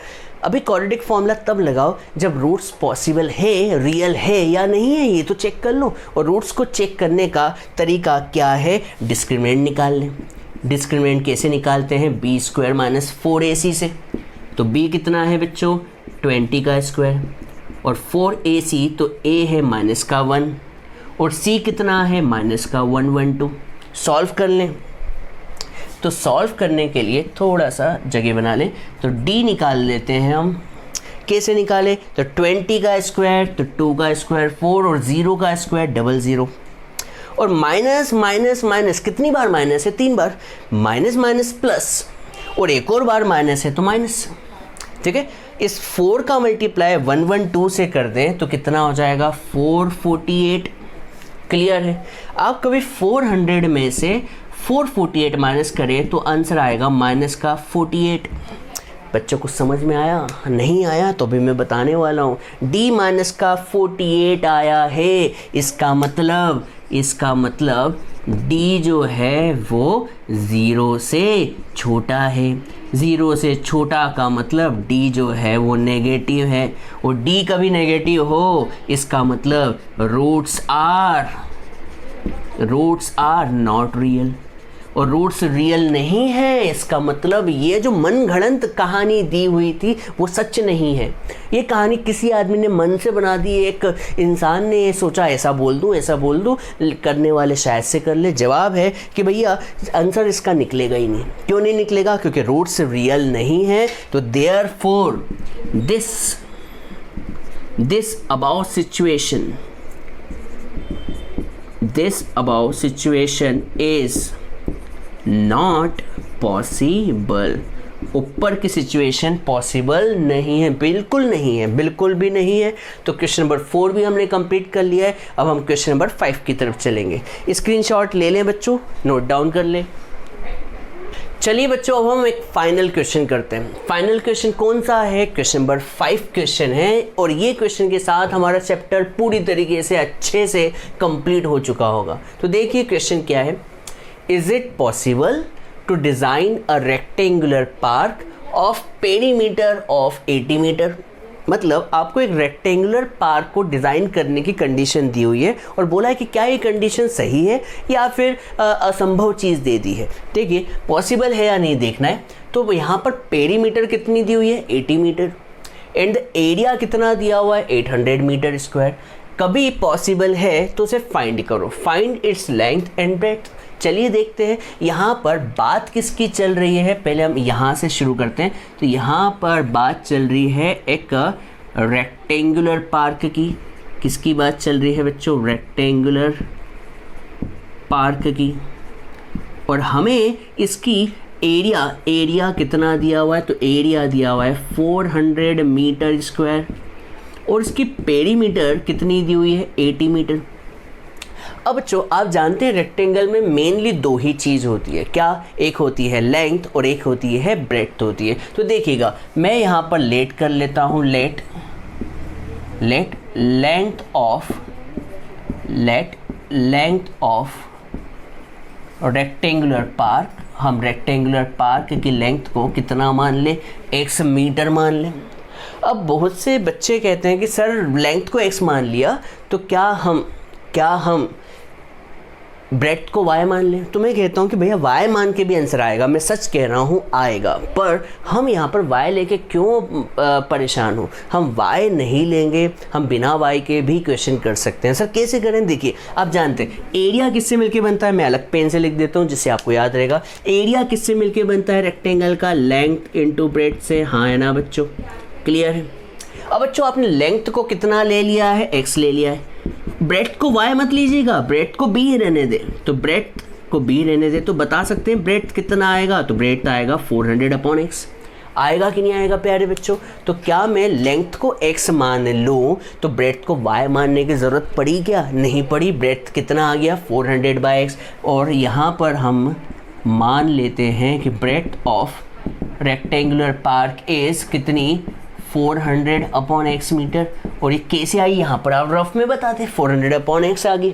अभी क्वाड्रेटिक फॉर्मूला तब लगाओ जब रूट्स पॉसिबल है, रियल है या नहीं है ये तो चेक कर लो। और रूट्स को चेक करने का तरीका क्या है, डिस्क्रिमिनेंट निकाल लें। डिस्क्रिमिनेंट कैसे निकालते हैं, b² - 4ac से, तो b कितना है बच्चों 20 का स्क्वायर, और 4ac तो a है -1, और c कितना है -112। सॉल्व कर लें, तो सॉल्व करने के लिए थोड़ा सा जगह बना लें, तो d निकाल लेते हैं हम। कैसे निकालें, तो 20 का स्क्वायर तो 2 का स्क्वायर 4, और 0 का स्क्वायर 00, और माइनस कितनी बार माइनस है 3 बार, माइनस प्लस, और एक और बार माइनस है तो माइनस। ठीक है, इस 4 का मल्टीप्लाई 112 से कर दें तो कितना हो जाएगा 448। क्लियर है। आप कभी 400 में से 448 माइनस करें तो आंसर आएगा -48। बच्चों को समझ में आया, नहीं आया तो भी मैं बताने वाला हूँ। d -48 आया है, इसका मतलब d जो है वो 0 से छोटा है। 0 से छोटा का मतलब d जो है वो नेगेटिव है, और d कभी नेगेटिव हो इसका मतलब रूट्स आर नॉट रियल, और रूट्स रियल नहीं है इसका मतलब ये जो मनगढ़ंत कहानी दी हुई थी वो सच नहीं है। ये कहानी किसी आदमी ने मन से बना दी, एक इंसान ने सोचा ऐसा बोल दूं, करने वाले शायद से कर ले। जवाब है कि भैया आंसर इसका निकलेगा ही नहीं। क्यों नहीं निकलेगा, क्योंकि रूट्स रियल नहीं है। तो therefore this about situation is not possible ऊपर की सिचुएशन पॉसिबल नहीं है, बिल्कुल नहीं है, बिल्कुल भी नहीं है। तो क्वेश्चन नंबर 4 भी हमने कंप्लीट कर लिया है। अब हम क्वेश्चन नंबर 5 की तरफ चलेंगे। स्क्रीनशॉट ले लें बच्चों, नोट डाउन कर लें। चलिए बच्चों, अब हम एक फाइनल क्वेश्चन करते हैं। फाइनल क्वेश्चन कौन सा है? क्वेश्चन नंबर 5 क्वेश्चन है, और ये क्वेश्चन के साथ हमारा चैप्टर पूरी तरीके से अच्छे से कंप्लीट हो चुका होगा। तो देखिए क्वेश्चन क्या है। Is it possible to design a rectangular park of perimeter of 80 metre? मतलब आपको एक रेक्टेंगुलर पार्क को डिज़ाइन करने की कंडीशन दी हुई है और बोला है कि क्या ये कंडीशन सही है या फिर असंभव चीज़ दे दी है। देखिए पॉसिबल है या नहीं देखना है। तो यहाँ पर पेरीमीटर कितनी दी हुई है? 80 मीटर। एंड एरिया कितना दिया हुआ है? 800 मीटर स्क्वायर। कभी पॉसिबल है तो उसे फाइंड करो, find its length and breadth. चलिए देखते हैं यहाँ पर बात किसकी चल रही है। पहले हम यहाँ से शुरू करते हैं। तो यहाँ पर बात चल रही है एक रेक्टेंगुलर पार्क की। किसकी बात चल रही है बच्चों? रेक्टेंगुलर पार्क की। और हमें इसकी एरिया कितना दिया हुआ है? तो एरिया दिया हुआ है 400 मीटर स्क्वायर, और इसकी पेरीमीटर कितनी दी हुई है? 80 मीटर। अब बच्चों आप जानते हैं रेक्टेंगल में मेनली दो ही चीज़ होती है। क्या? एक होती है लेंथ और एक होती है ब्रेड्थ होती है। तो देखिएगा मैं यहाँ पर लेट कर लेता हूँ, late length of rectangular park. हम रेक्टेंगुलर पार्क की लेंथ को कितना मान ले? x मीटर मान लें। अब बहुत से बच्चे कहते हैं कि सर लेंथ को x मान लिया तो क्या हम ब्रेड्थ को y मान लें? तो मैं कहता हूँ कि भैया y मान के भी आंसर आएगा, मैं सच कह रहा हूँ आएगा। पर हम यहाँ पर y लेके क्यों परेशान हो? हम y नहीं लेंगे, हम बिना y के भी क्वेश्चन कर सकते हैं। सर कैसे करें? देखिए आप जानते हैं एरिया किससे मिलके बनता है। मैं अलग पेन से लिख देता हूँ जिससे आपको याद रहेगा। एरिया किससे मिलके बनता है? रेक्टेंगल का लेंथ इंटू ब्रेड्थ से। हाँ है ना बच्चों? क्लियर है? अब बच्चों आपने लेंथ को कितना ले लिया है? x ले लिया है। ब्रेड्थ को y मत लीजिएगा, ब्रेड्थ को b रहने दे। तो ब्रेड्थ को b रहने दे तो बता सकते हैं ब्रेड्थ कितना आएगा? तो ब्रेड्थ आएगा 400/x। आएगा कि नहीं आएगा प्यारे बच्चों? तो क्या मैं लेंथ को x मान लूँ तो ब्रेड्थ को y मानने की ज़रूरत पड़ी क्या? नहीं पड़ी। ब्रेड्थ कितना आ गया? 400/x। और यहाँ पर हम मान लेते हैं कि breadth of rectangular park is कितनी? 400/x metre. और ये कैसे आई यहाँ पर आप रफ में बताते, 400/x आ गई।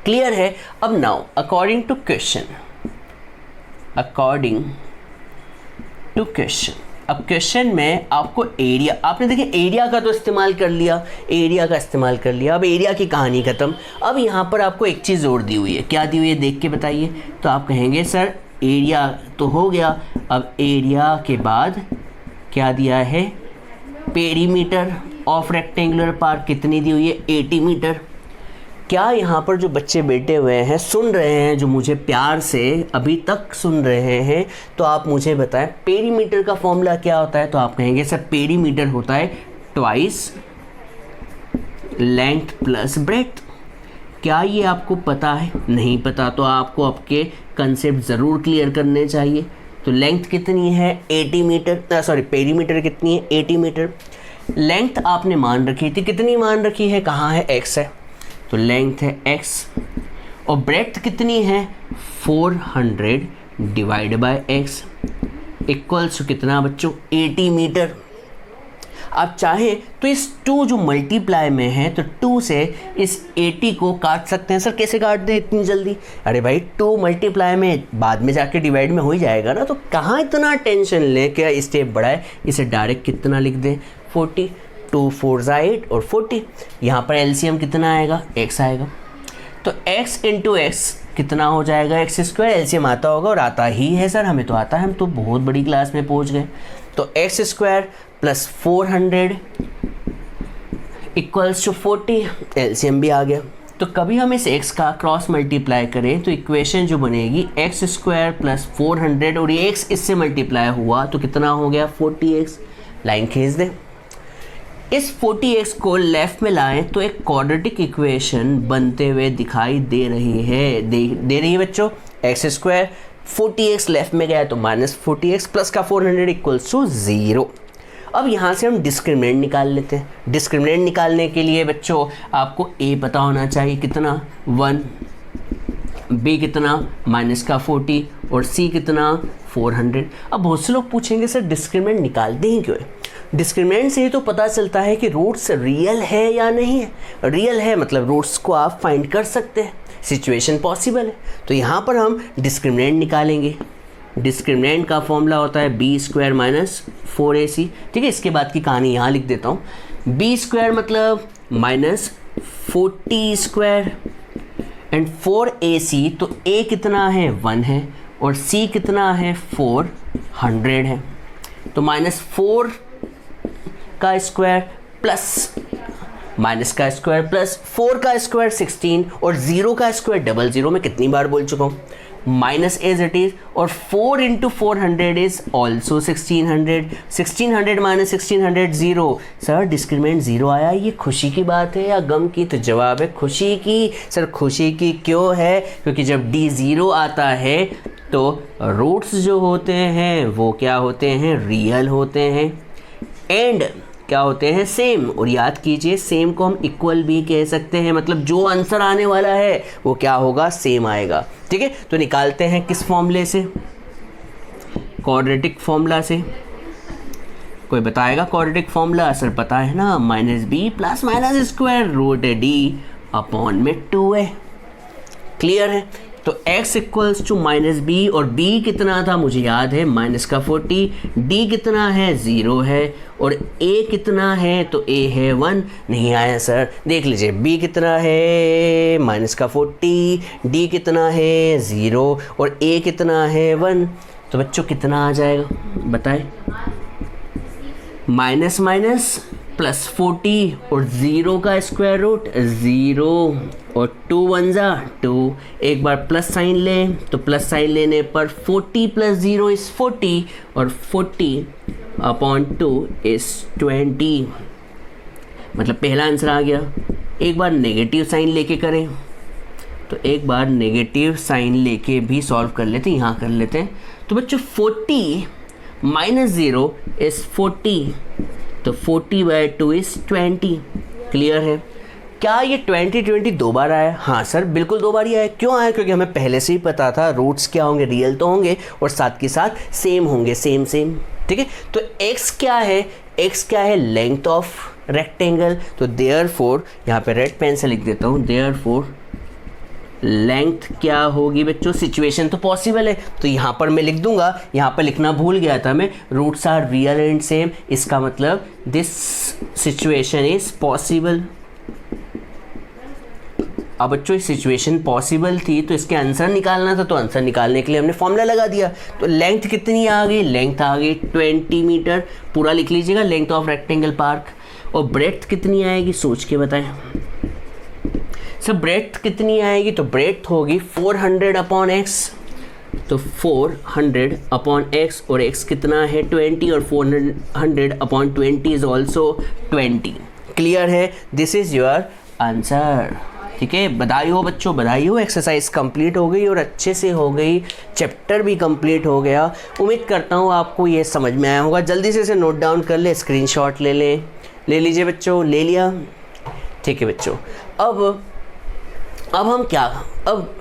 क्लियर है? अब नाउ अकॉर्डिंग टू क्वेश्चन, अब क्वेश्चन में आपको एरिया, आपने देखिए एरिया का तो इस्तेमाल कर लिया, अब एरिया की कहानी ख़त्म। अब यहाँ पर आपको एक चीज़ और दी हुई है। क्या दी हुई है देख के बताइए। तो आप कहेंगे सर एरिया तो हो गया, अब एरिया के बाद क्या दिया है? पेरीमीटर ऑफ रेक्टेंगुलर पार्क कितनी दी हुई है? 80 मीटर। क्या यहाँ पर जो बच्चे बैठे हुए हैं, सुन रहे हैं, जो मुझे प्यार से अभी तक सुन रहे हैं, तो आप मुझे बताएं पेरीमीटर का फॉर्मूला क्या होता है? तो आप कहेंगे सर पेरीमीटर होता है ट्वाइस लेंथ प्लस ब्रेड्थ। क्या ये आपको पता है? नहीं पता तो आपको आपके कंसेप्ट ज़रूर क्लियर करने चाहिए। तो लेंथ कितनी है? 80 मीटर, सॉरी पेरीमीटर कितनी है? 80 मीटर। लेंथ आपने मान रखी थी, कितनी मान रखी है? कहाँ है? x है, तो लेंथ है x। और ब्रेड्थ कितनी है? 400/x इक्वल्स कितना बच्चों? 80 मीटर। आप चाहें तो इस 2 जो मल्टीप्लाई में है तो 2 से इस 80 को काट सकते हैं। सर कैसे काट दें इतनी जल्दी? अरे भाई 2 मल्टीप्लाई में बाद में जाके डिवाइड में हो ही जाएगा ना, तो कहाँ इतना टेंशन ले, क्या स्टेप बढ़ाए? इसे डायरेक्ट कितना लिख दें? 40। 2 4 8 और 40। यहाँ पर एलसीएम कितना आएगा? x आएगा। तो x इंटू एक्स कितना हो जाएगा? x²। एलसीएम आता होगा और आता ही है सर, हमें तो आता है, हम तो बहुत बड़ी क्लास में पहुँच गए। तो x² plus 400 equals to 40। LCM भी आ गया। तो कभी हम इस x का क्रॉस मल्टीप्लाई करें तो इक्वेशन जो बनेगी x² प्लस 400, और ये x इससे मल्टीप्लाई हुआ तो कितना हो गया? 40x। लाइन खींच दें। इस 40x को लेफ्ट में लाएं तो एक क्वाड्रेटिक इक्वेशन बनते हुए दिखाई दे रही है। दे रही है बच्चों। x² 40x लेफ्ट में गया तो -40x प्लस का 400 इक्वल्स टू 0। अब यहाँ से हम डिस्क्रिमिनेंट निकाल लेते हैं। डिस्क्रिमिनेंट निकालने के लिए बच्चों आपको a पता होना चाहिए कितना 1, b कितना -40 और c कितना 400। अब बहुत से लोग पूछेंगे सर डिस्क्रिमिनेंट निकालते ही क्यों है? डिस्क्रिमिनेंट से ही तो पता चलता है कि रूट्स रियल है या नहीं है। रियल है मतलब रूट्स को आप फाइंड कर सकते हैं, सिचुएशन पॉसिबल है। तो यहाँ पर हम डिस्क्रिमिनेंट निकालेंगे। डिस्क्रिमिनेंट का फॉर्मूला होता है b² - 4ac। ठीक है, इसके बाद की कहानी यहाँ लिख देता हूँ। b² मतलब -40² एंड 4ac, तो a कितना है 1 है और c कितना है 400 है। तो -4 का स्क्वायर प्लस माइनस का स्क्वायर प्लस 4 का स्क्वायर 16 और 0 का स्क्वायर 00। मैं कितनी बार बोल चुका हूँ, माइनस एज इट इज, और 4 × 400 is also 1600। 1600 minus 1600 0। Sir discriminant 0 आया, ये खुशी की बात है या गम की? तो जवाब है खुशी की। सर खुशी की क्यों है? क्योंकि जब d 0 आता है तो रूट्स जो होते हैं वो क्या होते हैं, रियल होते हैं, एंड क्या होते हैं, सेम। और याद कीजिए सेम को हम इक्वल भी कह सकते हैं, मतलब जो आंसर आने वाला है वो क्या होगा, सेम आएगा। ठीक है, तो निकालते हैं किस फॉर्मूले से, क्वाड्रेटिक फॉर्मूला से। कोई बताएगा क्वाड्रेटिक फॉर्मूला? सर पता है ना, -b plus minus square root d upon में 2 है। क्लियर है? तो x इक्वल्स टू -b और b कितना था मुझे याद है -40, d कितना है 0 है और a कितना है, तो a है 1। नहीं आया सर, देख लीजिए b कितना है -40, d कितना है 0 और a कितना है 1। तो बच्चों कितना आ जाएगा बताएं? माइनस माइनस प्लस 40 और 0 का स्क्वायर रूट 0 और 2 1 जा 2। एक बार प्लस साइन लें तो प्लस साइन लेने पर 40 + 0 इज़ 40 और 40/2 इज़ 20। मतलब पहला आंसर आ गया। एक बार नेगेटिव साइन लेके करें, तो एक बार नेगेटिव साइन लेके भी सॉल्व कर लेते हैं। यहाँ कर लेते हैं। तो बच्चों 40 - 0 इज़ 40, तो 40/2 इज़ 20। क्लियर है? क्या ये 20 दो बार आया? हाँ सर बिल्कुल 2 बार ही आया। क्यों आया? क्योंकि हमें पहले से ही पता था रूट्स क्या होंगे, रियल तो होंगे और साथ के साथ सेम होंगे, सेम। ठीक है, तो x क्या है? x क्या है? Length of rectangle. तो देयरफॉर यहाँ पे रेड पेन से लिख देता हूँ, देयरफॉर लेंथ क्या होगी बच्चों? सिचुएशन तो पॉसिबल है, तो यहाँ पर मैं लिख दूंगा, यहाँ पर लिखना भूल गया था मैं, roots are real and same. इसका मतलब दिस सिचुएशन इज पॉसिबल। अब बच्चों इस सिचुएशन पॉसिबल थी तो इसके आंसर निकालना था, तो आंसर निकालने के लिए हमने फॉर्मूला लगा दिया। तो लेंथ कितनी आ गई? लेंथ आ गई 20 मीटर। पूरा लिख लीजिएगा, लेंथ ऑफ रेक्टेंगल पार्क। और ब्रेड्थ कितनी आएगी सोच के बताएं सर। ब्रेड्थ कितनी आएगी? तो ब्रेड्थ होगी 400/x। तो 400/x और x कितना है 20 और 400/20 इज ऑल्सो 20। क्लियर है? This is your answer. ठीक है, बधाई हो बच्चों, बधाई हो। एक्सरसाइज कंप्लीट हो गई और अच्छे से हो गई, चैप्टर भी कंप्लीट हो गया। उम्मीद करता हूँ आपको ये समझ में आया होगा। जल्दी से इसे नोट डाउन कर ले, स्क्रीनशॉट ले लीजिए बच्चों। ले लिया? ठीक है बच्चों, अब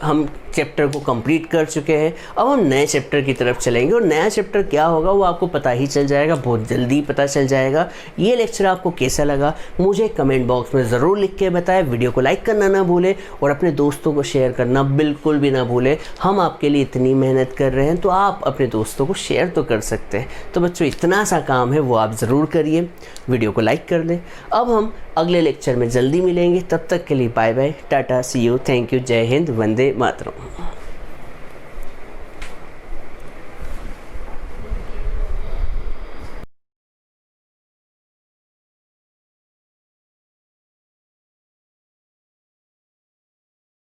हम चैप्टर को कंप्लीट कर चुके हैं। अब हम नए चैप्टर की तरफ चलेंगे और नया चैप्टर क्या होगा वो आपको पता ही चल जाएगा, बहुत जल्दी पता चल जाएगा। ये लेक्चर आपको कैसा लगा मुझे कमेंट बॉक्स में ज़रूर लिख के बताएं। वीडियो को लाइक करना ना भूलें और अपने दोस्तों को शेयर करना बिल्कुल भी ना भूलें। हम आपके लिए इतनी मेहनत कर रहे हैं तो आप अपने दोस्तों को शेयर तो कर सकते हैं। तो बच्चों इतना सा काम है वो आप ज़रूर करिए, वीडियो को लाइक कर दें। अब हम अगले लेक्चर में जल्दी मिलेंगे, तब तक के लिए बाय बाय, टाटा, सी यू, थैंक यू, जय हिंद, वंदे मातरम।